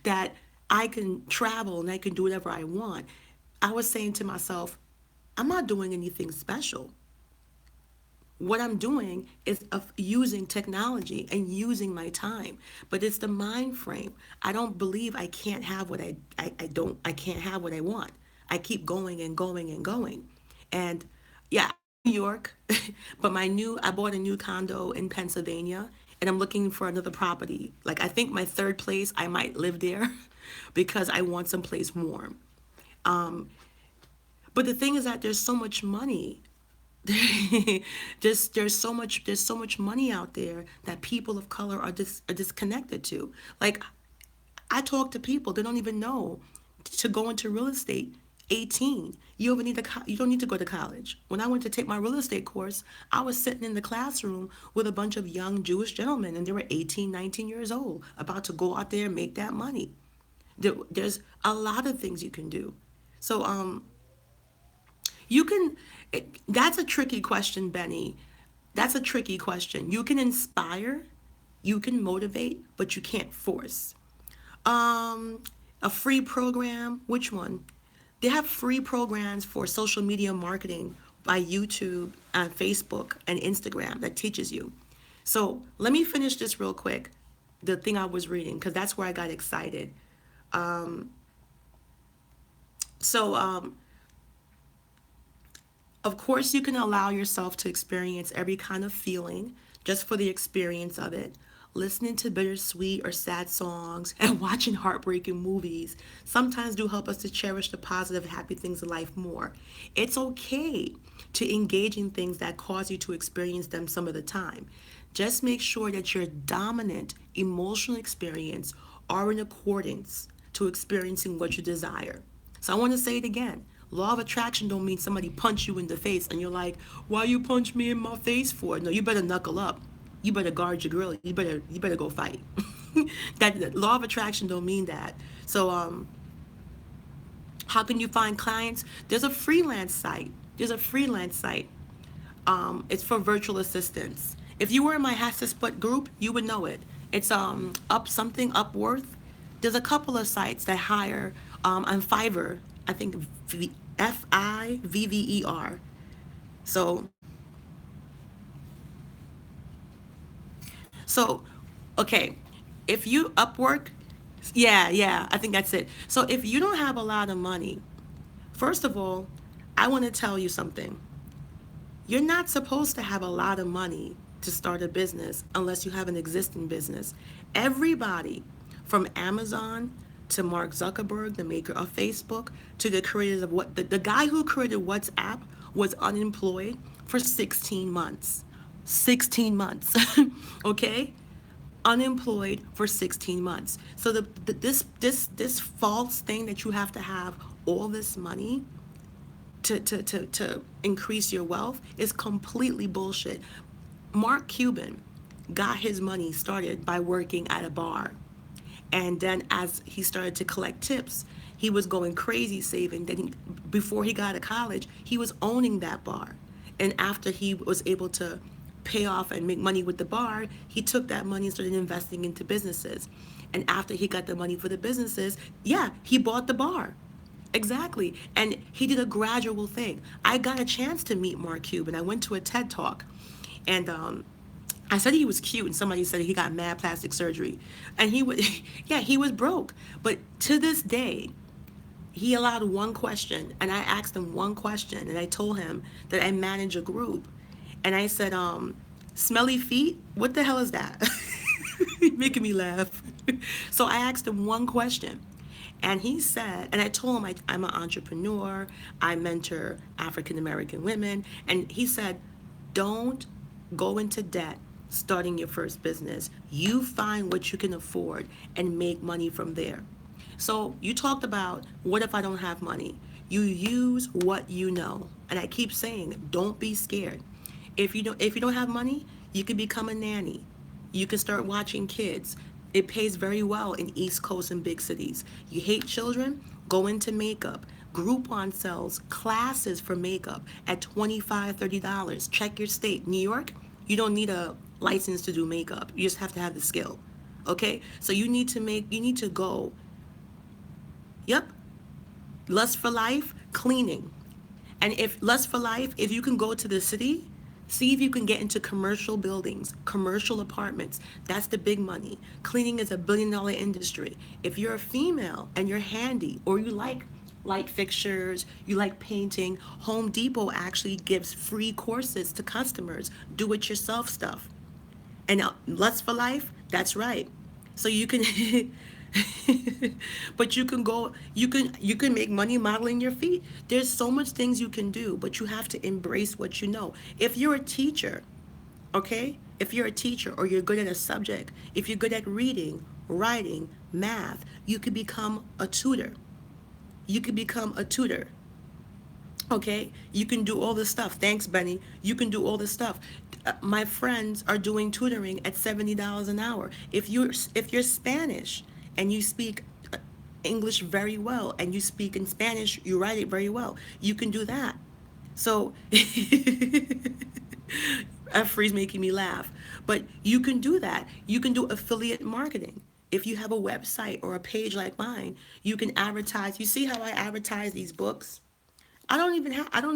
that I can travel and I can do whatever I want. I was saying to myself, I'm not doing anything special. What I'm doing is of using technology and using my time, but it's the mind frame. I don't believe I can't have what I can't have what I want. I keep going and going and going. And yeah, New York, but I bought a new condo in Pennsylvania and I'm looking for another property. Like I think my third place, I might live there because I want someplace warm. But the thing is that there's so much money. There's so much money out there that people of color are disconnected to. Like I talk to people, they don't even know to go into real estate. 18, you don't need to go to college. When I went to take my real estate course, I was sitting in the classroom with a bunch of young Jewish gentlemen and they were 18, 19 years old, about to go out there and make that money. There's a lot of things you can do. So you can, that's a tricky question, Benny. That's a tricky question. You can inspire, you can motivate, but you can't force. Um, a free program, which one? They have free programs for social media marketing by YouTube and Facebook and Instagram that teaches you. So let me finish this real quick, the thing I was reading, because that's where I got excited. So, of course, you can allow yourself to experience every kind of feeling just for the experience of it. Listening to bittersweet or sad songs and watching heartbreaking movies sometimes do help us to cherish the positive, happy things in life more. It's okay to engage in things that cause you to experience them some of the time. Just make sure that your dominant emotional experience are in accordance to experiencing what you desire. So I want to say it again. Law of attraction don't mean somebody punch you in the face and you're like, why you punch me in my face for? No, you better knuckle up. You better guard your grill. You better go fight. That law of attraction don't mean that. So how can you find clients? There's a freelance site. There's a freelance site. It's for virtual assistants. If you were in my Has to Split group, you would know it. It's up something Upworth. There's a couple of sites that hire on Fiverr. I think Fivver. So so okay, if you Upwork, yeah, I think that's it. So if you don't have a lot of money, first of all, I want to tell you something. You're not supposed to have a lot of money to start a business unless you have an existing business. Everybody from Amazon to Mark Zuckerberg, the maker of Facebook, to the creators of the guy who created WhatsApp was unemployed for 16 months. 16 months. Okay? Unemployed for 16 months. So this false thing that you have to have all this money to increase your wealth is completely bullshit. Mark Cuban got his money started by working at a bar. And then as he started to collect tips, he was going crazy saving. Before he got to college, he was owning that bar. And after he was able to pay off and make money with the bar, he took that money and started investing into businesses. And after he got the money for the businesses, yeah, he bought the bar. Exactly. And he did a gradual thing. I got a chance to meet Mark Cuban. I went to a TED Talk. And I said he was cute, and somebody said he got mad plastic surgery. And he would, yeah, he was broke. But to this day, he allowed one question, and I asked him one question, and I told him that I manage a group. And I said, smelly feet? What the hell is that? Making me laugh. So I asked him one question. And he said, and I told him I'm an entrepreneur, I mentor African American women. And he said, don't go into debt starting your first business. You find what you can afford and make money from there. So you talked about, what if I don't have money? You use what you know. And I keep saying, don't be scared. If you don't have money, you can become a nanny. You can start watching kids. It pays very well in East Coast and big cities. You hate children? Go into makeup. Groupon sells classes for makeup at $25, $30. Check your state. New York, you don't need a license to do makeup. You just have to have the skill. Okay? So you need to go. Yep. Lust for Life, cleaning. And if Lust for Life, if you can go to the city, see if you can get into commercial buildings, commercial apartments. That's the big money. Cleaning is $1 billion industry. If you're a female and you're handy, or you like light fixtures, you like painting, Home Depot actually gives free courses to customers, do it yourself stuff. And Lust for Life, that's right. So you can but you can make money modeling your feet. There's so much things you can do, but you have to embrace what you know. If you're a teacher, okay? If you're a teacher or you're good at a subject, if you're good at reading, writing, math, you could become a tutor. You could become a tutor. Okay, you can do all this stuff. Thanks, Benny. You can do all this stuff. My friends are doing tutoring at $70 an hour. If you're Spanish and you speak English very well, and you speak in Spanish, you write it very well, you can do that. So Free's making me laugh. But you can do that. You can do affiliate marketing. If you have a website or a page like mine, you can advertise. You see how I advertise these books? I don't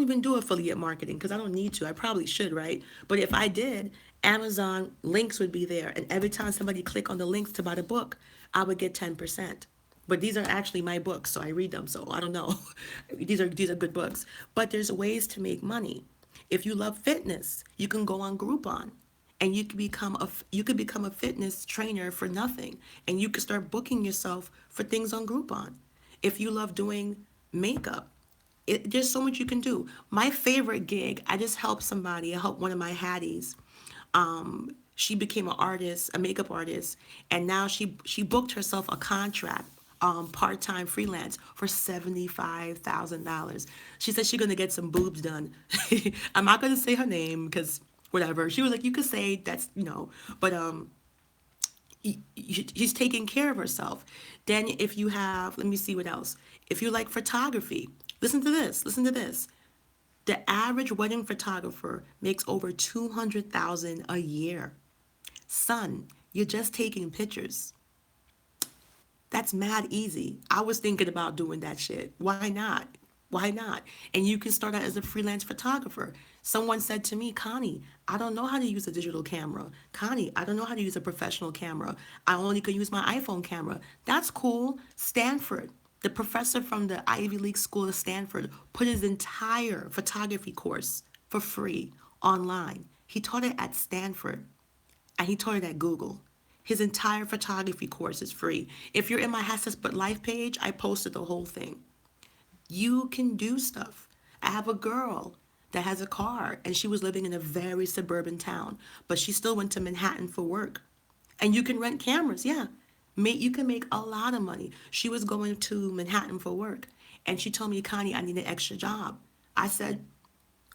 even do affiliate marketing because I don't need to. I probably should, right? But if I did, Amazon links would be there, and every time somebody click on the links to buy the book, I would get 10%. But these are actually my books, so I read them, so I don't know. These are good books. But there's ways to make money. If you love fitness, you can go on Groupon, and you could become a fitness trainer for nothing, and you could start booking yourself for things on Groupon. If you love doing makeup, there's so much you can do. My favorite gig, I just helped somebody. I helped one of my Hatties. She became an artist, a makeup artist, and now she booked herself a contract, part-time freelance for $75,000. She said she's gonna get some boobs done. I'm not gonna say her name because whatever. She was like, you could say that's, but she's taking care of herself. Then if you have, let me see what else. If you like photography, listen to this. Listen to this. The average wedding photographer makes over 200,000 a year. Son, you're just taking pictures. That's mad easy. I was thinking about doing that shit. Why not? Why not? And you can start out as a freelance photographer. Someone said to me, Connie, I don't know how to use a digital camera. Connie, I don't know how to use a professional camera. I only can use my iPhone camera. That's cool. Stanford, the professor from the Ivy League School of Stanford, put his entire photography course for free online. He taught it at Stanford and he taught it at Google. His entire photography course is free. If you're in my Has But Life page, I posted the whole thing. You can do stuff. I have a girl that has a car and she was living in a very suburban town, but she still went to Manhattan for work. And you can rent cameras, yeah. You can make a lot of money. She was going to Manhattan for work and she told me, Connie, I need an extra job. I said,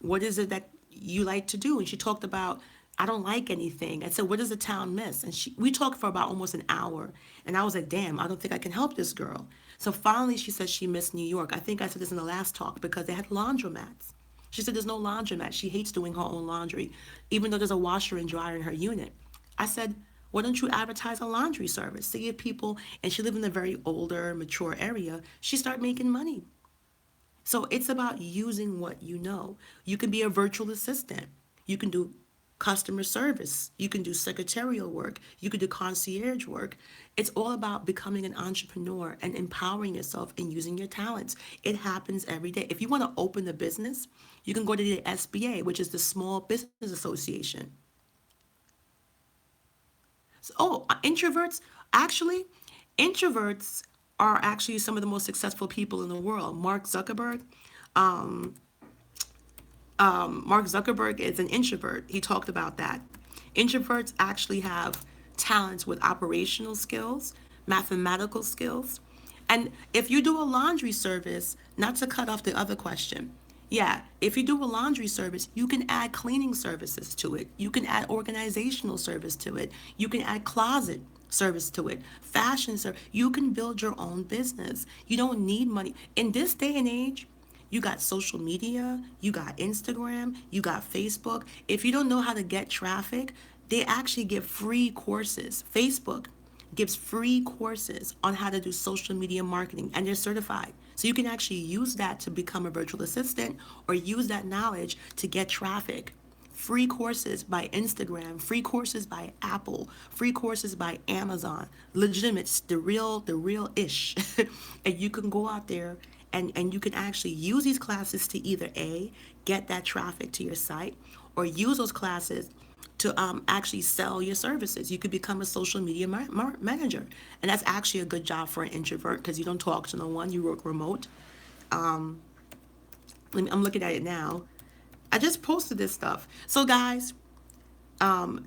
what is it that you like to do? And she talked about, I don't like anything. I said, what does the town miss? And we talked for about almost an hour. And I was like, damn, I don't think I can help this girl. So finally she said she missed New York. I think I said this in the last talk because they had laundromats. She said there's no laundromat. She hates doing her own laundry, even though there's a washer and dryer in her unit. I said, why don't you advertise a laundry service? See if people, and she lived in a very older, mature area, she started making money. So it's about using what you know. You can be a virtual assistant. You can do customer service. You can do secretarial work. You can do concierge work. It's all about becoming an entrepreneur and empowering yourself and using your talents. It happens every day. If you want to open a business, you can go to the SBA, which is the Small Business Association. So, introverts, actually, introverts are actually some of the most successful people in the world. Mark Zuckerberg is an introvert. He talked about that. Introverts actually have talents with operational skills, mathematical skills. And if you do a laundry service, not to cut off the other question, yeah, if you do a laundry service, you can add cleaning services to it. You can add organizational service to it. You can add closet service to it. Fashion service. You can build your own business. You don't need money. In this day and age, you got social media, you got Instagram, you got Facebook. If you don't know how to get traffic, they actually give free courses. Facebook gives free courses on how to do social media marketing, and they're certified. So you can actually use that to become a virtual assistant or use that knowledge to get traffic. Free courses by Instagram, free courses by Apple, free courses by Amazon, legitimate, the real ish. And you can go out there and you can actually use these classes to either A, get that traffic to your site, or use those classes to actually sell your services. You could become a social media manager. And that's actually a good job for an introvert because you don't talk to no one, you work remote. I'm looking at it now. I just posted this stuff. So guys, I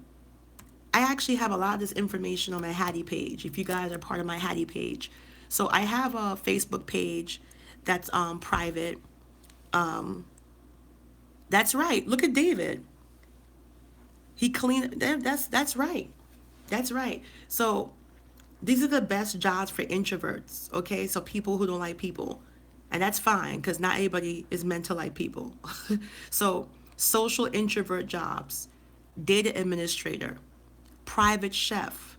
actually have a lot of this information on my Hattie page, if you guys are part of my Hattie page. So I have a Facebook page that's private. That's right. Look at David. He cleaned. That's right. That's right. So these are the best jobs for introverts. Okay, so people who don't like people, and that's fine because not everybody is meant to like people. So social introvert jobs, data administrator, private chef.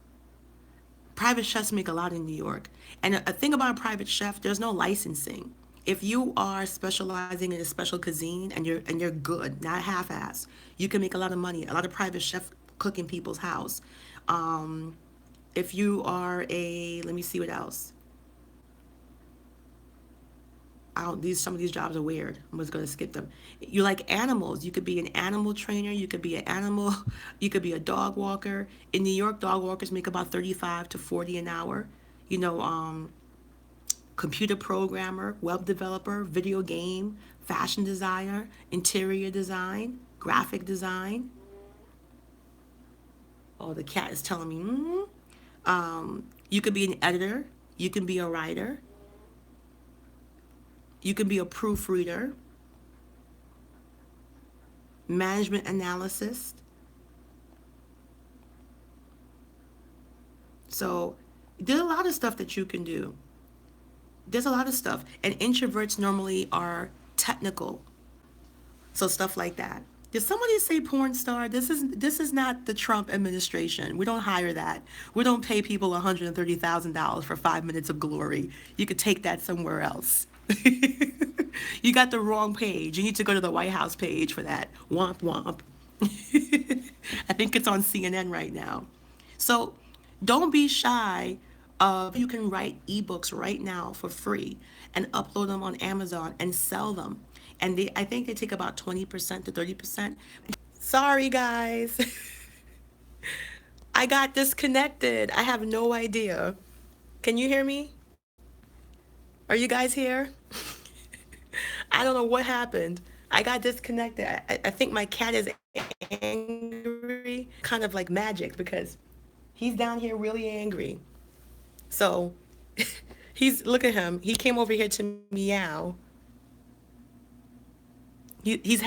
Private chefs make a lot in New York. And a thing about a private chef, there's no licensing. If you are specializing in a special cuisine and you're good, not half-ass, you can make a lot of money. A lot of private chef cook in people's house. If you are let me see what else. Some of these jobs are weird. I'm just gonna skip them. You like animals? You could be an animal trainer. You could be an animal. You could be a dog walker. In New York, dog walkers make about 35 to 40 an hour. You know, computer programmer, web developer, video game, fashion designer, interior design, graphic design. Oh, the cat is telling me. You could be an editor. You can be a writer. You can be a proofreader, management analyst. So there's a lot of stuff that you can do. There's a lot of stuff. And introverts normally are technical. So stuff like that. Did somebody say porn star? This is not the Trump administration. We don't hire that. We don't pay people $130,000 for 5 minutes of glory. You could take that somewhere else. You got the wrong page. You need to go to the White House page for that. Womp womp. I think it's on CNN right now. So don't be shy of you can write ebooks right now for free and upload them on Amazon and sell them. And I think they take about 20% to 30%. Sorry guys. I got disconnected. I have no idea. Can you hear me? Are you guys here? I don't know what happened. I got disconnected. I think my cat is angry, kind of like magic, because he's down here really angry. So look at him. He came over here to meow. He's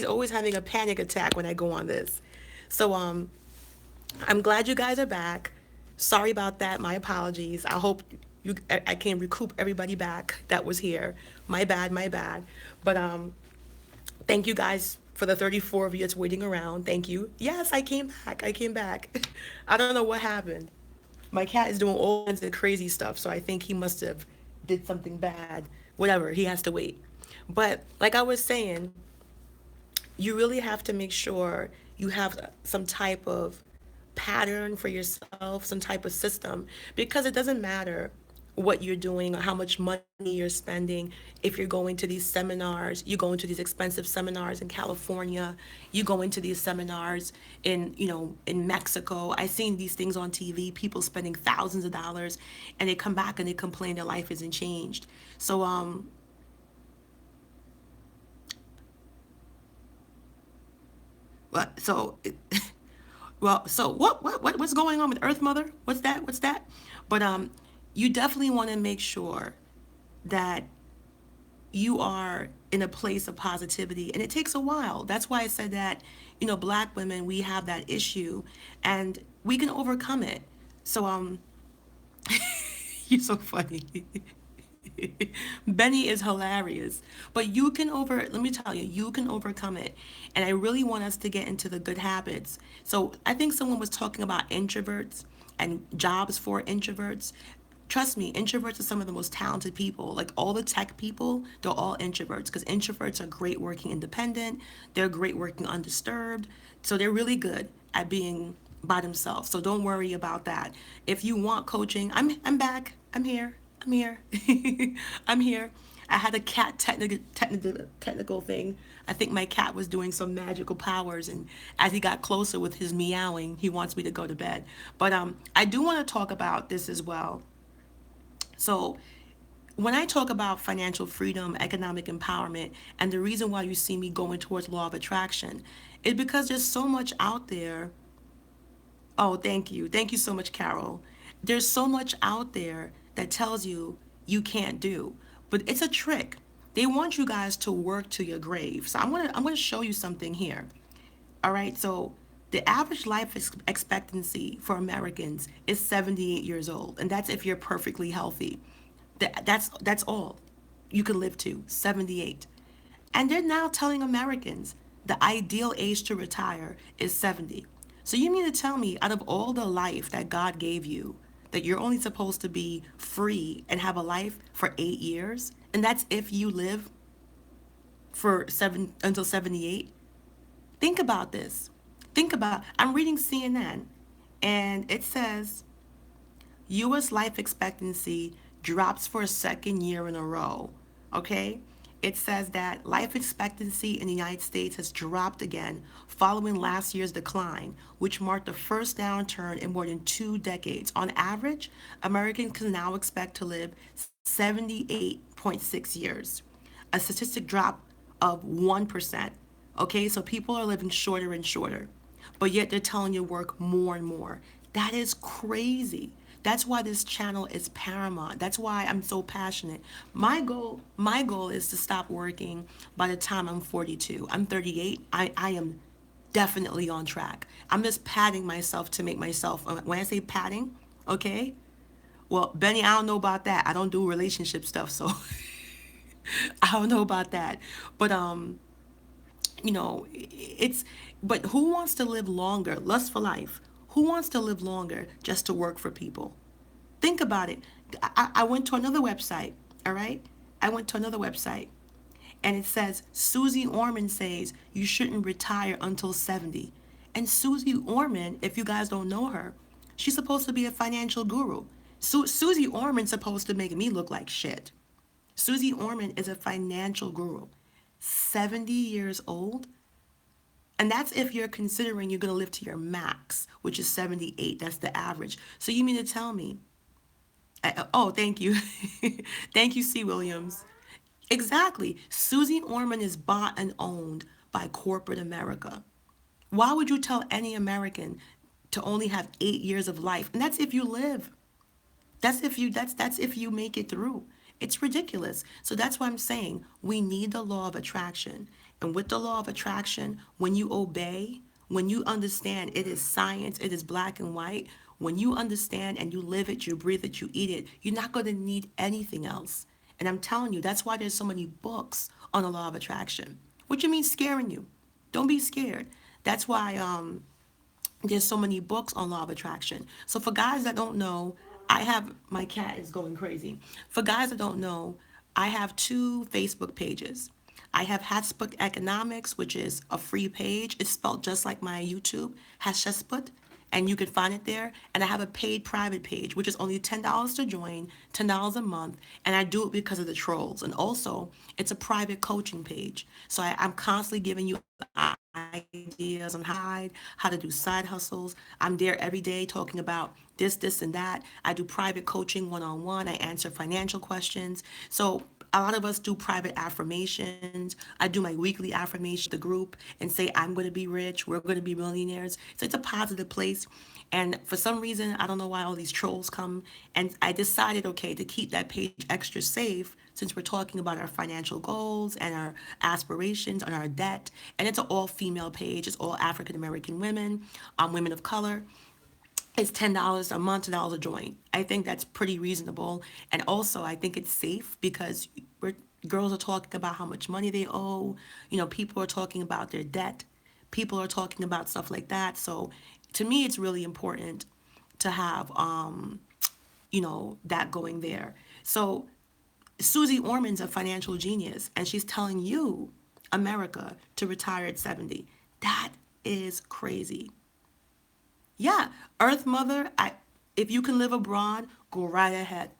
always having a panic attack when I go on this. So I'm glad you guys are back. Sorry about that. My apologies. I hope I can recoup everybody back that was here. My bad, my bad. But thank you guys for the 34 of you that's waiting around. Thank you. Yes, I came back. I came back. I don't know what happened. My cat is doing all kinds of crazy stuff, so I think he must have did something bad. Whatever, he has to wait. But like I was saying, you really have to make sure you have some type of pattern for yourself, some type of system, because it doesn't matter what you're doing or how much money you're spending. If you're going to these seminars, you go into these expensive seminars in California, you go into these seminars in Mexico. I've seen these things on TV, people spending thousands of dollars, and they come back and they complain their life isn't changed. So But so, well, so what's going on with Earth Mother? What's that? What's that? But you definitely want to make sure that you are in a place of positivity, and it takes a while. That's why I said that, Black women, we have that issue, and we can overcome it. So you're so funny. Benny is hilarious. But let me tell you, you can overcome it. And I really want us to get into the good habits. So I think someone was talking about introverts and jobs for introverts. Trust me, introverts are some of the most talented people. Like all the tech people, they're all introverts because introverts are great working independent. They're great working undisturbed. So they're really good at being by themselves. So don't worry about that. If you want coaching, I'm back. I'm here. I'm here. I'm here. I had a cat technical thing. I think my cat was doing some magical powers, and as he got closer with his meowing, he wants me to go to bed. But I do want to talk about this as well. So when I talk about financial freedom, economic empowerment, and the reason why you see me going towards law of attraction is because there's so much out there. Oh, thank you. Thank you so much, Carol. There's so much out there that tells you you can't do, but it's a trick. They want you guys to work to your grave. So I'm gonna show you something here. All right. So the average life expectancy for Americans is 78 years old, and that's if you're perfectly healthy. That's all you can live to, 78. And they're now telling Americans the ideal age to retire is 70. So you mean to tell me, out of all the life that God gave you, that you're only supposed to be free and have a life for 8 years? And that's if you live for until 78? Think about this. I'm reading CNN, and it says U.S. life expectancy drops for a second year in a row. Okay? It says that life expectancy in the United States has dropped again following last year's decline, which marked the first downturn in more than 2 decades. On average, Americans can now expect to live 78.6 years, a statistic drop of 1%. Okay, so people are living shorter and shorter, but yet they're telling you work more and more. That is crazy. That's why this channel is paramount. That's why I'm so passionate. My goal is to stop working by the time I'm 42. I'm 38. I am definitely on track. I'm just patting myself to make myself, when I say patting, okay? Well, Benny, I don't know about that. I don't do relationship stuff, so I don't know about that. But it's but who wants to live longer? Lust for life. Who wants to live longer just to work for people? Think about it. I went to another website, all right? I went to another website, and it says Susie Orman says you shouldn't retire until 70. And Susie Orman, if you guys don't know her, she's supposed to be a financial guru. Susie Orman's supposed to make me look like shit. Susie Orman is a financial guru. 70 years old? And that's if you're considering you're going to live to your max, which is 78. That's the average. So you mean to tell me, oh, thank you. Thank you, C. Williams. Exactly. Susie Orman is bought and owned by corporate America. Why would you tell any American to only have 8 years of life? And that's if you live. That's if you make it through. It's ridiculous. So that's why I'm saying we need the law of attraction. And with the law of attraction, when you obey, when you understand it is science, it is black and white, when you understand and you live it, you breathe it, you eat it, you're not going to need anything else. And I'm telling you, that's why there's so many books on the law of attraction. What you mean scaring you? Don't be scared. That's why there's so many books on law of attraction. So for guys that don't know, I have my cat is going crazy. For guys that don't know, I have two Facebook pages. I have Hatsput Economics, which is a free page. It's spelled just like my YouTube, Hatshepsut, and you can find it there. And I have a paid private page, which is only $10 to join, $10 a month, and I do it because of the trolls. And also, it's a private coaching page, so I'm constantly giving you ideas on how to do side hustles. I'm there every day talking about this, and that. I do private coaching one-on-one. I answer financial questions. So a lot of us do private affirmations. I do my weekly affirmation, the group, and say, I'm going to be rich. We're going to be millionaires. So it's a positive place. And for some reason, I don't know why all these trolls come. And I decided, okay, to keep that page extra safe, since we're talking about our financial goals and our aspirations and our debt. And it's an all female page. It's all African American women, women of color. It's $10 a month, $10 a join. I think that's pretty reasonable. And also, I think it's safe because girls are talking about how much money they owe. People are talking about their debt. People are talking about stuff like that. So to me, it's really important to have, that going there. So Susie Orman's a financial genius, and she's telling you, America, to retire at 70. That is crazy. Yeah, Earth Mother, if you can live abroad, go right ahead.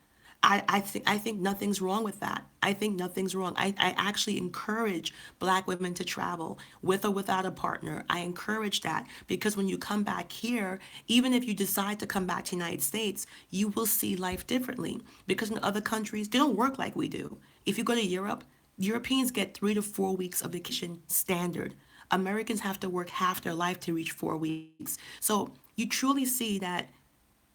I think nothing's wrong with that. I think nothing's wrong. I actually encourage black women to travel with or without a partner. I encourage that because when you come back here, even if you decide to come back to the United States, you will see life differently because in other countries, they don't work like we do. If you go to Europe, Europeans get 3 to 4 weeks of vacation standard. Americans have to work half their life to reach 4 weeks. So you truly see that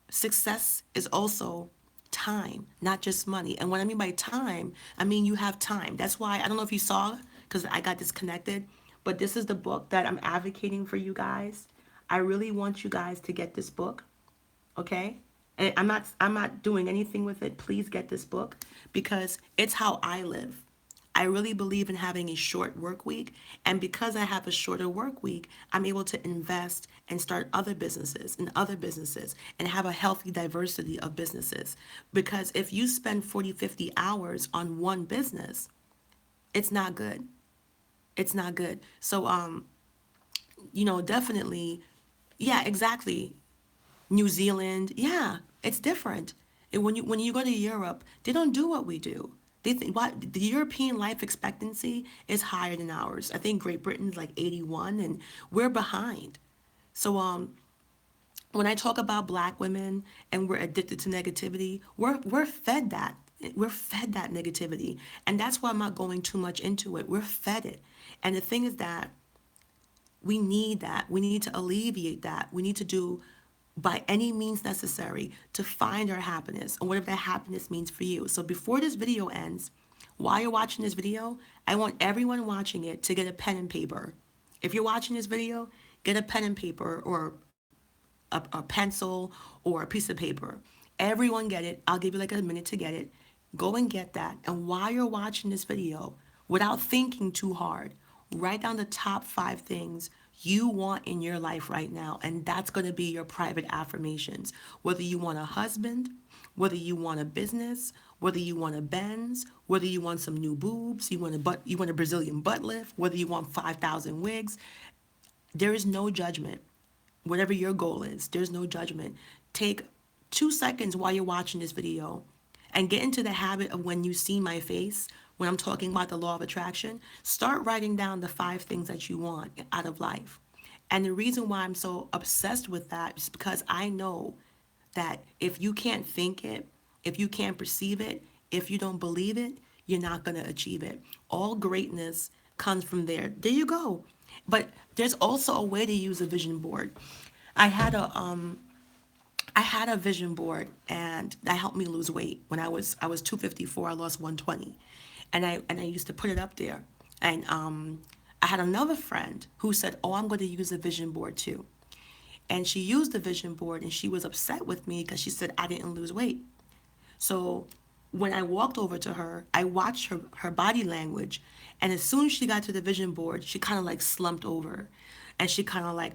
success is also time, not just money. And what I mean by time, I mean you have time. That's why I don't know if you saw because I got disconnected, but this is the book that I'm advocating for you guys. I really want you guys to get this book, okay? And I'm not doing anything with it. Please get this book because it's how I live. I really believe in having a short work week. And because I have a shorter work week, I'm able to invest and start other businesses and have a healthy diversity of businesses. Because if you spend 40, 50 hours on one business, it's not good. It's not good. So, definitely, yeah, exactly. New Zealand, yeah, it's different. And when you go to Europe, they don't do what we do. They think what the European life expectancy is higher than ours. I think Great Britain's like 81, and we're behind. So when I talk about black women and we're addicted to negativity, we're fed that. We're fed that negativity. And that's why I'm not going too much into it. We're fed it. And the thing is that we need that. We need to alleviate that. We need to do by any means necessary to find our happiness and whatever that happiness means for you. So before this video ends, while you're watching this video, I want everyone watching it to get a pen and paper. If you're watching this video, get a pen and paper or a pencil or a piece of paper. Everyone get it. I'll give you like a minute to get it. Go and get that. And while you're watching this video, without thinking too hard, write down the top 5 things you want in your life right now. And that's going to be your private affirmations. Whether you want a husband, whether you want a business, whether you want a Benz, whether you want some new boobs, you want a Brazilian butt lift, whether you want 5,000 wigs, there is no judgment. Whatever your goal is, there's no judgment. Take 2 seconds while you're watching this video and get into the habit of when you see my face, when I'm talking about the law of attraction, start writing down the 5 things that you want out of life. And the reason why I'm so obsessed with that is because I know that if you can't think it, if you can't perceive it, if you don't believe it, you're not going to achieve it. All greatness comes from there. There you go. But there's also a way to use a vision board. I had a vision board, and that helped me lose weight. When I was 254, I lost 120, and I used to put it up there. And I had another friend who said, "Oh, I'm going to use a vision board too." And she used the vision board, and she was upset with me because she said I didn't lose weight. So when I walked over to her, I watched her body language. And as soon as she got to the vision board, she kind of like slumped over. And she kind of like,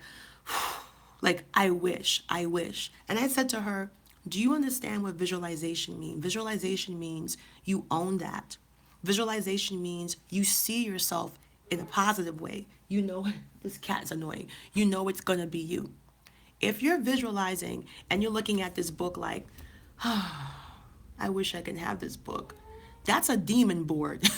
I wish, I wish. And I said to her, do you understand what visualization means? Visualization means you own that. Visualization means you see yourself in a positive way. You know, this cat's annoying. You know it's going to be you. If you're visualizing and you're looking at this book like, I wish I could have this book. That's a demon board.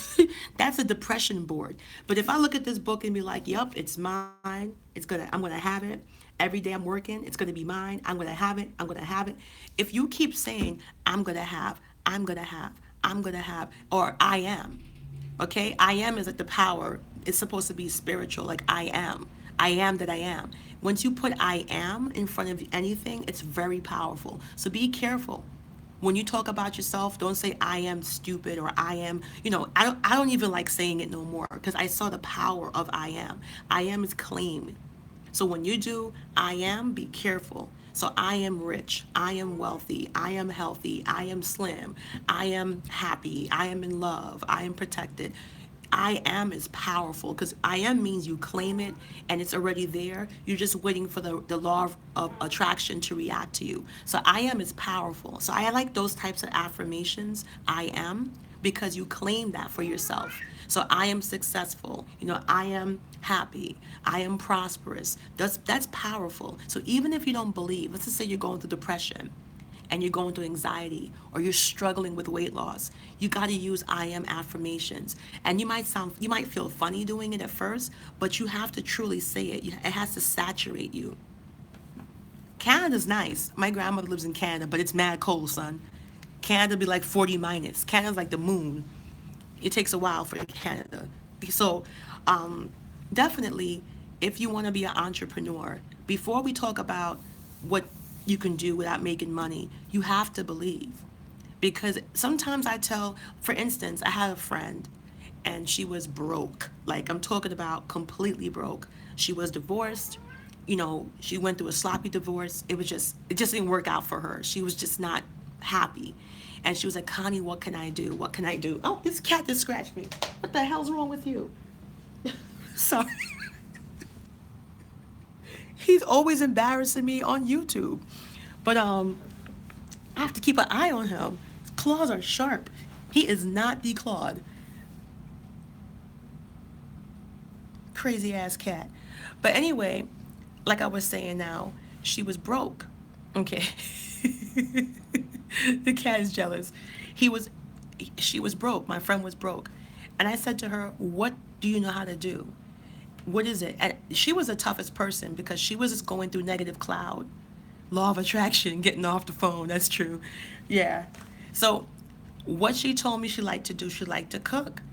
That's a depression board. But if I look at this book and be like, "Yup, it's mine. I'm gonna have it. Every day I'm working, it's gonna be mine. I'm gonna have it. I'm gonna have it." If you keep saying, "I'm gonna have, I'm gonna have, I'm gonna have," or "I am," okay? I am is like the power. It's supposed to be spiritual. Like I am. I am that I am. Once you put "I am" in front of anything, it's very powerful. So be careful. When you talk about yourself, don't say "I am stupid" or "I am," I don't even like saying it no more because I saw the power of "I am." I am is claimed. So when you do "I am," be careful. So I am rich, I am wealthy, I am healthy, I am slim, I am happy, I am in love, I am protected. I am is powerful because I am means you claim it and it's already there. You're just waiting for the law of attraction to react to you. So I am is powerful. So I like those types of affirmations, I am, because you claim that for yourself. So I am successful. I am happy. I am prosperous. That's powerful. So even if you don't believe, let's just say you're going through depression and you're going through anxiety or you're struggling with weight loss, you got to use "I am" affirmations. And you might feel funny doing it at first, but you have to truly say it. It has to saturate you. Canada's nice. My grandmother lives in Canada, but it's mad cold, son. Canada be like 40 minus. Canada's like the moon. It takes a while for Canada. So definitely, if you want to be an entrepreneur, before we talk about what you can do without making money, you have to believe. Because sometimes for instance, I had a friend and she was broke. Like I'm talking about completely broke. She was divorced. She went through a sloppy divorce. It just didn't work out for her. She was just not happy. And she was like, "Connie, what can I do? What can I do?" Oh, this cat just scratched me. What the hell's wrong with you? Sorry. He's always embarrassing me on YouTube. But I have to keep an eye on him. His claws are sharp. He is not declawed. Crazy ass cat. But anyway, like I was saying now, she was broke. Okay. The cat is jealous. She was broke. My friend was broke. And I said to her, "What do you know how to do? What is it?" And she was the toughest person because she was just going through negative cloud. Law of attraction, getting off the phone. That's true. Yeah. So what she told me she liked to do, she liked to cook.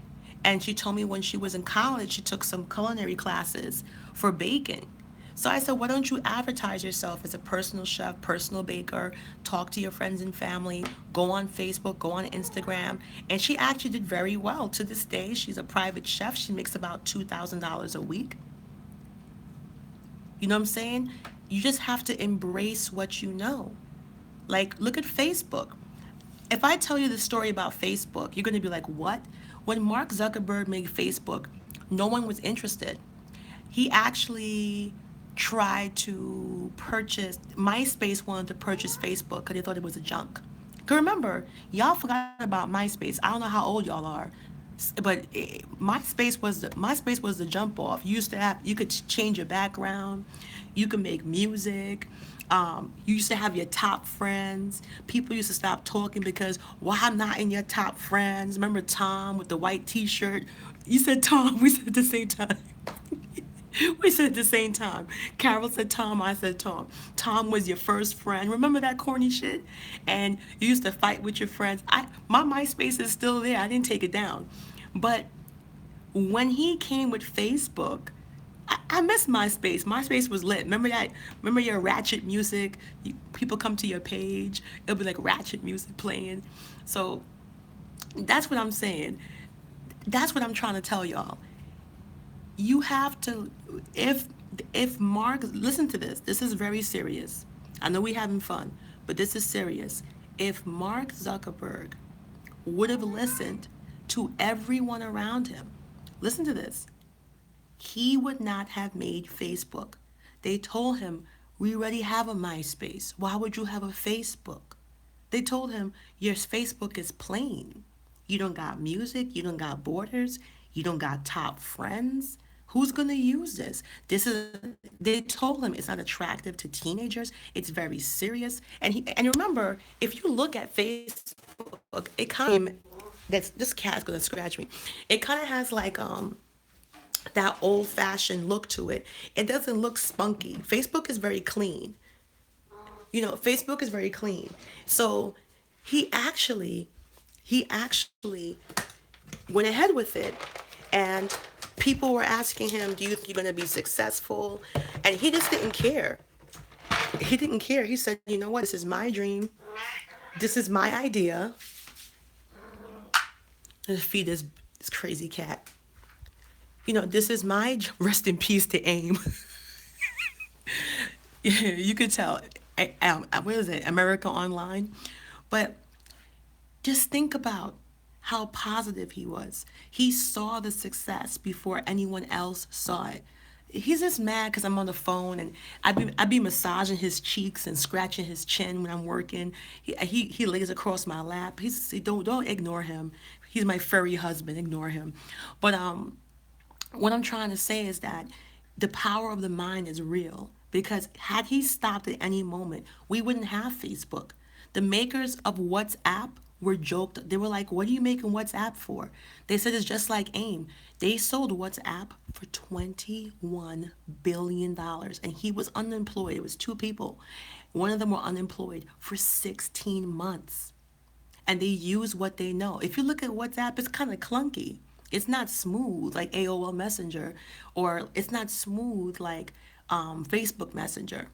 And she told me when she was in college, she took some culinary classes for baking. So I said, why don't you advertise yourself as a personal chef, personal baker, talk to your friends and family, go on Facebook, go on Instagram. And she actually did very well. To this day, she's a private chef. She makes about $2,000 a week. You know what I'm saying? You just have to embrace what you know. Like, look at Facebook. If I tell you the story about Facebook, you're going to be like, what? When Mark Zuckerberg made Facebook, no one was interested. He actually tried to purchase, MySpace wanted to purchase Facebook because they thought it was a junk. Because remember, y'all forgot about MySpace. I don't know how old y'all are, but MySpace was the jump off. You used to have, you could change your background, you could make music. You used to have your top friends. People used to stop talking because, why I'm not in your top friends. Remember Tom with the white T-shirt? You said Tom. We said at the same time. We said at the same time. Carol said Tom, I said Tom. Tom was your first friend. Remember that corny shit? And you used to fight with your friends. My MySpace is still there. I didn't take it down. But when he came with Facebook, I miss MySpace. MySpace was lit. Remember that? Remember your ratchet music? People come to your page. It'll be like ratchet music playing. So that's what I'm saying. That's what I'm trying to tell y'all. You have to, if if Mark, listen to this. This is very serious. I know we having fun, but this is serious. If Mark Zuckerberg would have listened to everyone around him, listen to this, he would not have made Facebook. They told him, we already have a MySpace. Why would you have a Facebook? They told him, your Facebook is plain. You don't got music, you don't got borders, you don't got top friends. Who's gonna use this? They told him it's not attractive to teenagers. It's very serious. And remember, if you look at Facebook, it kind of, that's this cat's gonna scratch me. It kind of has like that old fashioned look to it. It doesn't look spunky. Facebook is very clean. Facebook is very clean. So he actually he actually went ahead with it, and people were asking him, do you think you're going to be successful? And he just didn't care. He didn't care. He said, you know what, this is my dream, this is my idea. Let's feed this crazy cat. This is my rest in peace to AIM. You could tell. What is it? America Online. But just think about how positive he was. He saw the success before anyone else saw it. He's just mad because I'm on the phone and I be massaging his cheeks and scratching his chin when I'm working. He lays across my lap. Don't ignore him. He's my furry husband. Ignore him. But what I'm trying to say is that the power of the mind is real, because had he stopped at any moment, we wouldn't have Facebook. The makers of WhatsApp were joked. They were like, what are you making WhatsApp for? They said it's just like AIM. They sold WhatsApp for $21 billion dollars, and he was unemployed. It was two people. One of them were unemployed for 16 months. And they use what they know. If you look at WhatsApp, it's kind of clunky. It's not smooth like AOL Messenger, or it's not smooth like Facebook Messenger.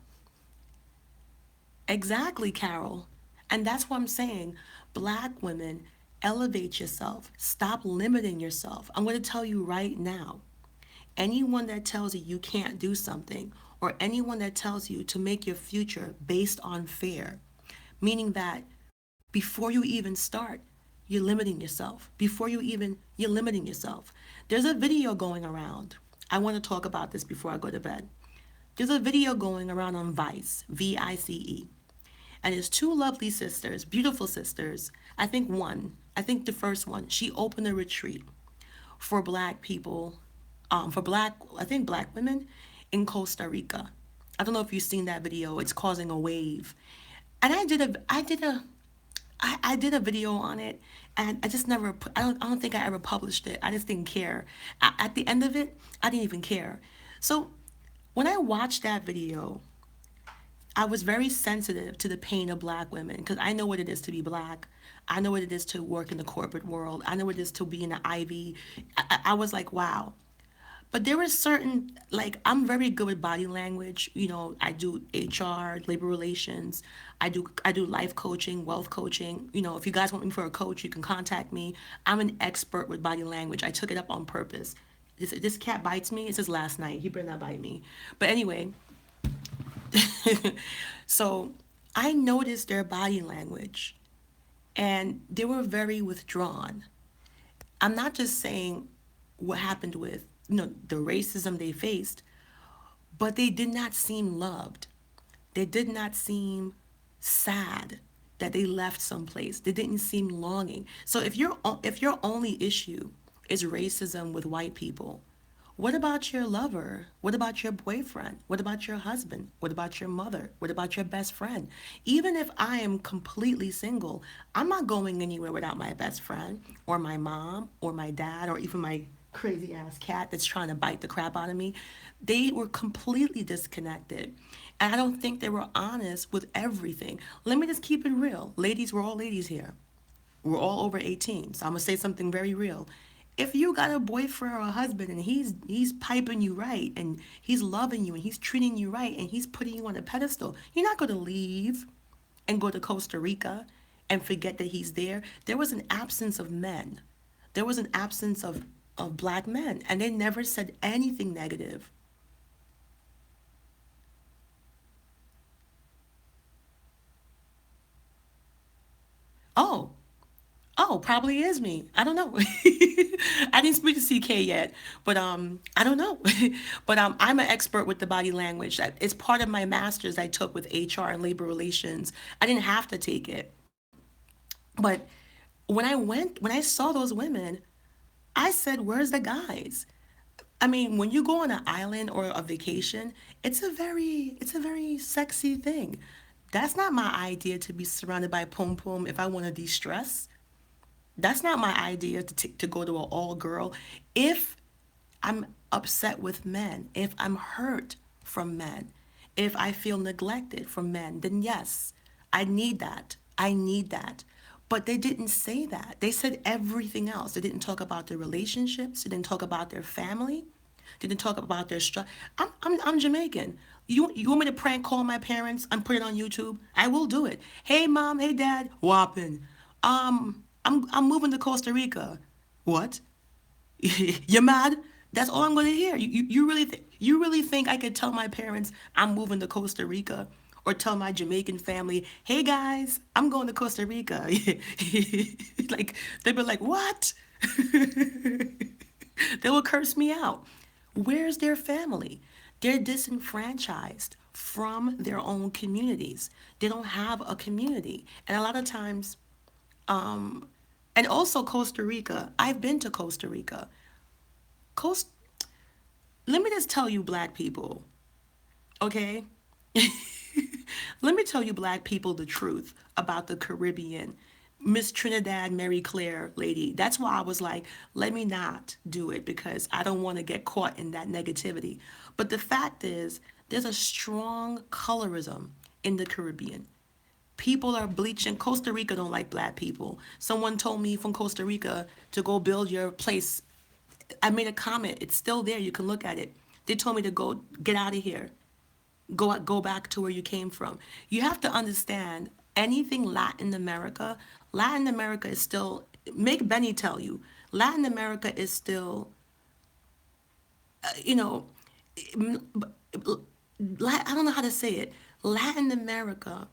Exactly, Carol. And that's what I'm saying. Black women, elevate yourself. Stop limiting yourself. I'm going to tell you right now. Anyone that tells you you can't do something, or anyone that tells you to make your future based on fear, meaning that before you even start, you're limiting yourself. You're limiting yourself. There's a video going around. I want to talk about this before I go to bed. There's a video going around on Vice, VICE. And it's two lovely sisters, beautiful sisters. I think the first one, she opened a retreat for black people, I think black women in Costa Rica. I don't know if you've seen that video. It's causing a wave. And I did a video on it, and I just never, I don't think I ever published it. I just didn't care. At the end of it, I didn't even care. So when I watched that video, I was very sensitive to the pain of black women, because I know what it is to be black. I know what it is to work in the corporate world. I know what it is to be in the Ivy. I was like, wow. But there were certain, like, I'm very good with body language. I do HR, labor relations. I do life coaching, wealth coaching. If you guys want me for a coach, you can contact me. I'm an expert with body language. I took it up on purpose. This cat bites me. It says last night. He better not bite me. But anyway, so I noticed their body language, and they were very withdrawn. I'm not just saying what happened with the racism they faced, but they did not seem loved. They did not seem sad that they left someplace. They didn't seem longing. So if your only issue is racism with white people, what about your lover? What about your boyfriend? What about your husband? What about your mother? What about your best friend? Even if I am completely single, I'm not going anywhere without my best friend or my mom or my dad or even my crazy ass cat that's trying to bite the crap out of me. They were completely disconnected. And I don't think they were honest with everything. Let me just keep it real. Ladies, we're all ladies here. We're all over 18. So I'm gonna say something very real. If you got a boyfriend or a husband and he's piping you right and he's loving you and he's treating you right and he's putting you on a pedestal, you're not gonna leave and go to Costa Rica and forget that he's there. There was an absence of men. There was an absence of black men, and they never said anything negative. Oh, Oh, probably is me. I don't know. I didn't speak to CK yet, but I don't know. But I'm an expert with the body language. It's part of my master's I took with HR and labor relations. I didn't have to take it, but when I saw those women, I said, "Where's the guys?" I mean, when you go on an island or a vacation, it's a very sexy thing. That's not my idea to be surrounded by pom pom if I want to de-stress. That's not my idea to go to an all girl. If I'm upset with men, if I'm hurt from men, if I feel neglected from men, then yes, I need that. I need that. But they didn't say that. They said everything else. They didn't talk about their relationships. They didn't talk about their family. They didn't talk about their struggle. I'm Jamaican. You want me to prank call my parents and put it on YouTube? I will do it. Hey mom, hey dad, whopping. I'm moving to Costa Rica. What? You're mad? That's all I'm gonna hear. You really think I could tell my parents I'm moving to Costa Rica, or tell my Jamaican family, hey guys, I'm going to Costa Rica? Like they'd be like, what? They will curse me out. Where's their family? They're disenfranchised from their own communities. They don't have a community, and a lot of times, and also Costa Rica. I've been to Costa Rica. Coast. Let me just tell you, black people, okay? Let me tell you, black people, the truth about the Caribbean. Miss Trinidad Mary Claire lady. That's why I was like, let me not do it because I don't want to get caught in that negativity. But the fact is, there's a strong colorism in the Caribbean. People are bleaching. Costa Rica don't like black people. Someone told me from Costa Rica to go build your place. I made a comment. It's still there. You can look at it. They told me to go get out of here. Go back to where you came from. You have to understand anything Latin America. Latin America is still. Make Benny tell you. Latin America is still. You know, I don't know how to say it. Latin America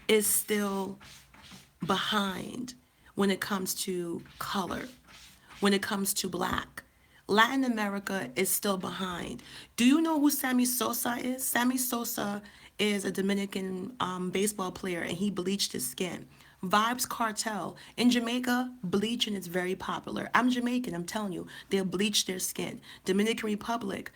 is still behind when it comes to color, when it comes to black. Latin America is still behind. Do you know who Sammy Sosa is? Sammy Sosa is a Dominican baseball player and he bleached his skin. Vibes Cartel. In Jamaica, bleaching is very popular. I'm Jamaican, I'm telling you. They'll bleach their skin. Dominican Republic,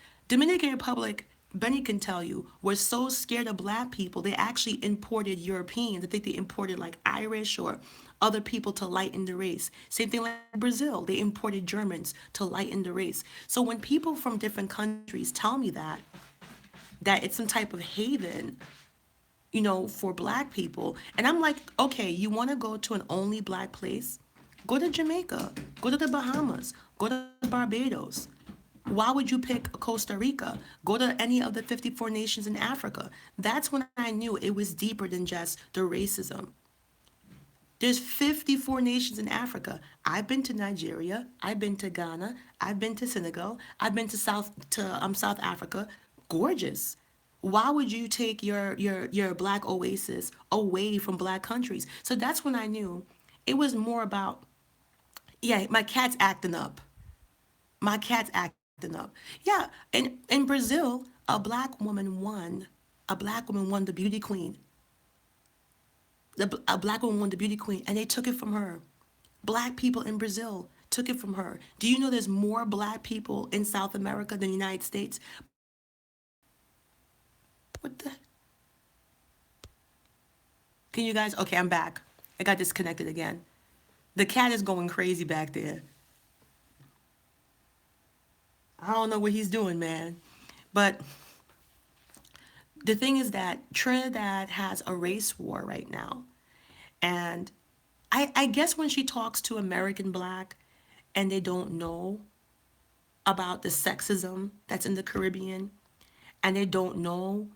Benny can tell you, were so scared of black people, they actually imported Europeans. I think they imported like Irish or other people to lighten the race. Same thing like Brazil. They imported Germans to lighten the race. So when people from different countries tell me that it's some type of haven, for black people. And I'm like, okay, you want to go to an only black place? Go to Jamaica, go to the Bahamas, go to Barbados. Why would you pick Costa Rica? Go to any of the 54 nations in Africa. That's when I knew it was deeper than just the racism. There's 54 nations in Africa. I've been to Nigeria. I've been to Ghana. I've been to Senegal. I've been to South Africa. Gorgeous. Why would you take your black oasis away from black countries? So that's when I knew it was more about, yeah, my cat's acting up. My cat's acting up. Yeah, in Brazil, a black woman won the beauty queen. A black woman won the beauty queen, and they took it from her. Black people in Brazil took it from her. Do you know there's more black people in South America than the United States? What the? Can you guys? Okay, I'm back. I got disconnected again. The cat is going crazy back there. I don't know what he's doing, man. But the thing is that Trinidad has a race war right now. And I guess when she talks to American black and they don't know about the sexism that's in the Caribbean, and they don't know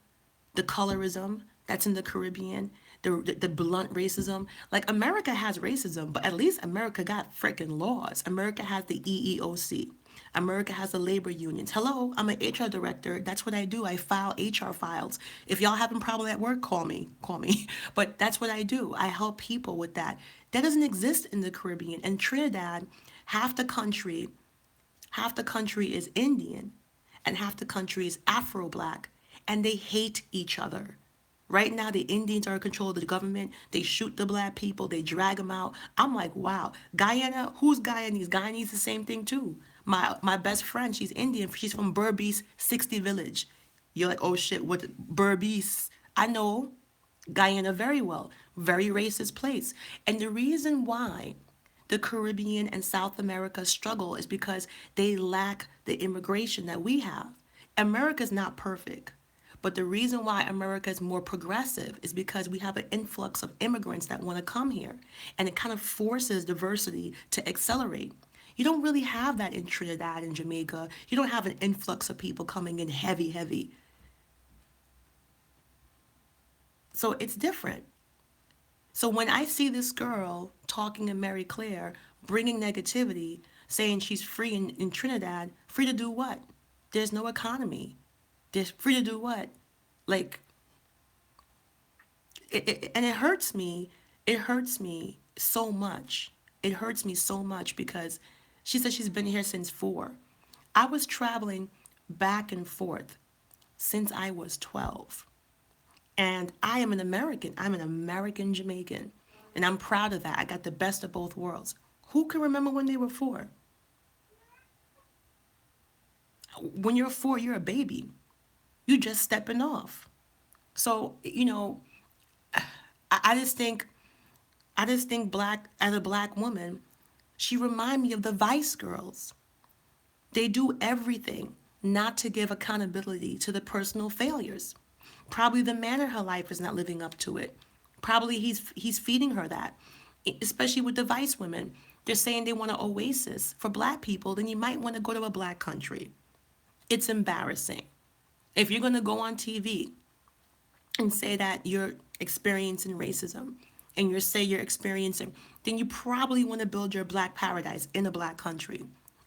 the colorism that's in the Caribbean, the blunt racism. Like America has racism, but at least America got freaking laws. America has the EEOC. America has the labor unions. Hello, I'm an HR director. That's what I do. I file HR files. If y'all having problem at work, call me. Call me. But that's what I do. I help people with that. That doesn't exist in the Caribbean. And Trinidad, half the country half the country is Indian and half the country is Afro Black, and they hate each other. Right now, the Indians are in control of the government. They shoot the black people. They drag them out. I'm like, wow. Guyana, who's Guyanese? Guyanese the same thing too. My best friend, she's Indian. She's from Berbice 60 Village. You're like, oh shit, what Berbice? I know Guyana very well. Very racist place. And the reason why the Caribbean and South America struggle is because they lack the immigration that we have. America's not perfect. But the reason why America is more progressive is because we have an influx of immigrants that want to come here. And it kind of forces diversity to accelerate. You don't really have that in Trinidad and Jamaica. You don't have an influx of people coming in heavy, heavy. So it's different. So when I see this girl talking to Mary Claire, bringing negativity, saying she's free in Trinidad, free to do what? There's no economy. There's free to do what? Like, and it hurts me. It hurts me so much. It hurts me so much because she said she's been here since 4. I was traveling back and forth since I was 12. And I am an American. I'm an American Jamaican. And I'm proud of that. I got the best of both worlds. Who can remember when they were 4? When you're 4, you're a baby. You just stepping off. So, I just think black, as a black woman, she remind me of the Vice girls. They do everything not to give accountability to the personal failures. Probably the man in her life is not living up to it. Probably he's feeding her that. Especially with the Vice women. They're saying they want an oasis for black people, then you might want to go to a black country. It's embarrassing. If you're going to go on TV and say that you're experiencing racism and you say you're experiencing, then you probably want to build your black paradise in a black country.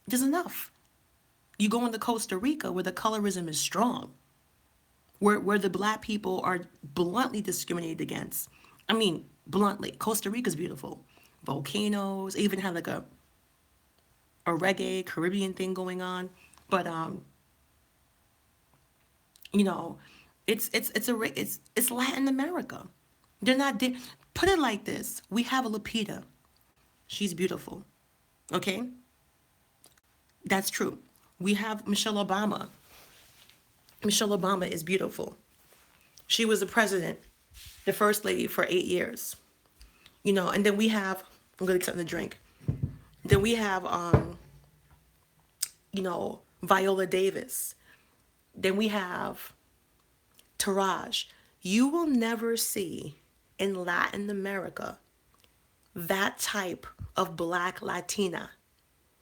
There's enough. You go into Costa Rica where the colorism is strong, where the black people are bluntly discriminated against. I mean, bluntly. Costa Rica's beautiful. Volcanoes, they even have like a reggae Caribbean thing going on. But you know, it's Latin America. They're not put it like this. We have a Lupita. She's beautiful. Okay? That's true. We have Michelle Obama. Michelle Obama is beautiful. She was the president, the first lady for 8 years. And then we have, I'm going to get something to drink. Then we have, Viola Davis. Then we have Taraj. You will never see in Latin America that type of black Latina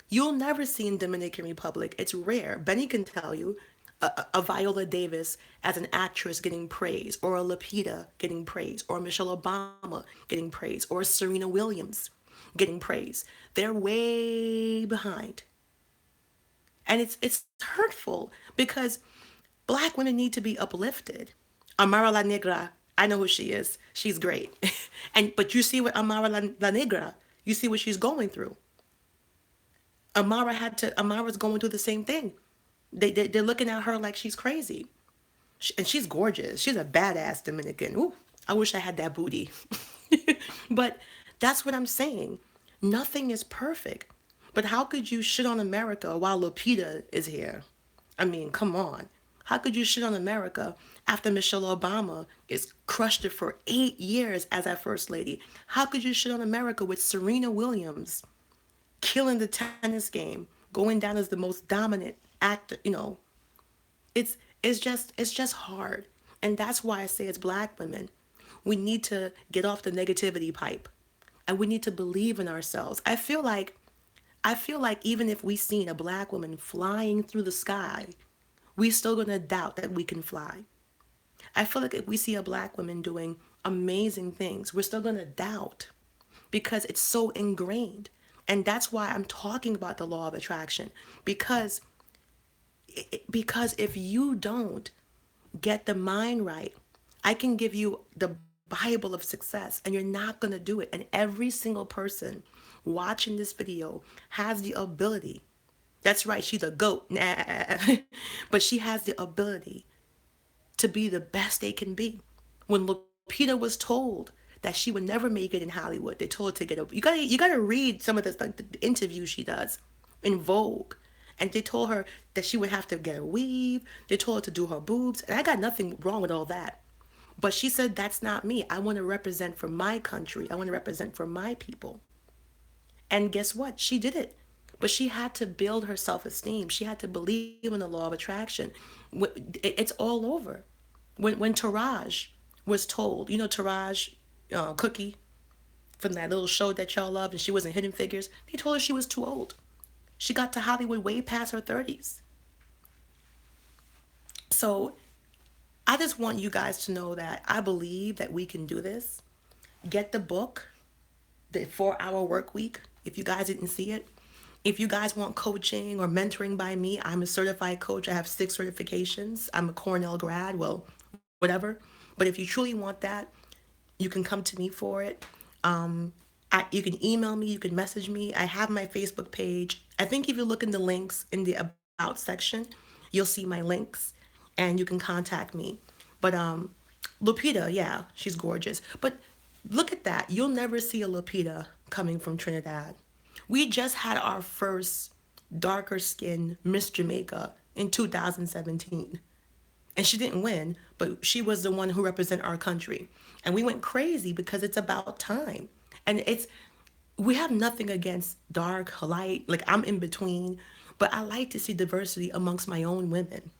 You'll never see in Dominican Republic. It's rare. Benny can tell you a Viola Davis as an actress getting praise, or a Lupita getting praise, or Michelle Obama getting praise, or Serena Williams getting praise. They're way behind. And it's hurtful because black women need to be uplifted. Amara La Negra, I know who she is. She's great. And but you see what La Negra, you see what she's going through. Amara's going through the same thing. They're looking at her like she's crazy. And she's gorgeous. She's a badass Dominican. Ooh, I wish I had that booty. But that's what I'm saying. Nothing is perfect. But how could you shit on America while Lupita is here? I mean, come on. How could you shit on America after Michelle Obama is crushed it for 8 years as our first lady? How could you shit on America with Serena Williams killing the tennis game, going down as the most dominant actor? It's it's just hard. And that's why I say, as black women, we need to get off the negativity pipe, and we need to believe in ourselves. I feel like even if we seen a black woman flying through the sky, we still gonna doubt that we can fly. I feel like if we see a black woman doing amazing things, we're still gonna doubt because it's so ingrained. And that's why I'm talking about the law of attraction, because because if you don't get the mind right, I can give you the Bible of success and you're not going to do it. And every single person watching this video has the ability. That's right, she's a goat. Nah. But she has the ability to be the best they can be. When Lupita was told that she would never make it in Hollywood, they told her to get a. You gotta read some of the interviews she does in Vogue, and they told her that she would have to get a weave. They told her to do her boobs, and I got nothing wrong with all that. But she said, that's not me. I want to represent for my country. I want to represent for my people. And guess what? She did it. But she had to build her self esteem. She had to believe in the law of attraction. It's all over. When Taraj was told, Taraj Cookie from that little show that y'all loved, and she was in Hidden Figures, they told her she was too old. She got to Hollywood way past her 30s. So I just want you guys to know that I believe that we can do this. Get the book, The 4 Hour Work Week, if you guys didn't see it. If you guys want coaching or mentoring by me, I'm a certified coach. I have 6 certifications. I'm a Cornell grad, well, whatever. But if you truly want that, you can come to me for it. You can email me, you can message me. I have my Facebook page. I think if you look in the links in the About section, you'll see my links and you can contact me. But Lupita, yeah, she's gorgeous. But look at that. You'll never see a Lupita coming from Trinidad. We just had our first darker skinned Miss Jamaica in 2017. And she didn't win, but she was the one who represented our country. And we went crazy because it's about time. And we have nothing against dark, light, like I'm in between, but I like to see diversity amongst my own women.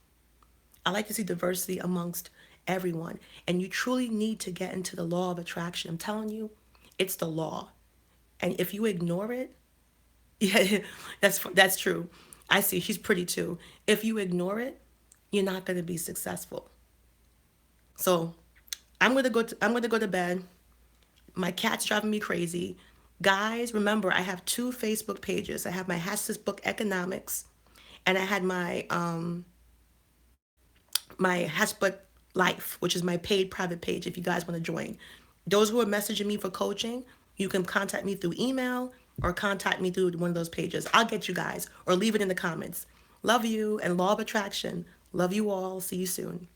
I like to see diversity amongst everyone. And you truly need to get into the law of attraction. I'm telling you, it's the law. And if you ignore it, yeah, that's true. I see she's pretty too. If you ignore it, you're not going to be successful. So I'm gonna go to bed. My cat's driving me crazy. Guys, remember I have 2 Facebook pages. I have my Hestis Book Economics, and I had my Hesbook Life, which is my paid private page. If you guys want to join, those who are messaging me for coaching, you can contact me through email or contact me through one of those pages. I'll get you guys, or leave it in the comments. Love you, and law of attraction. Love you all. See you soon.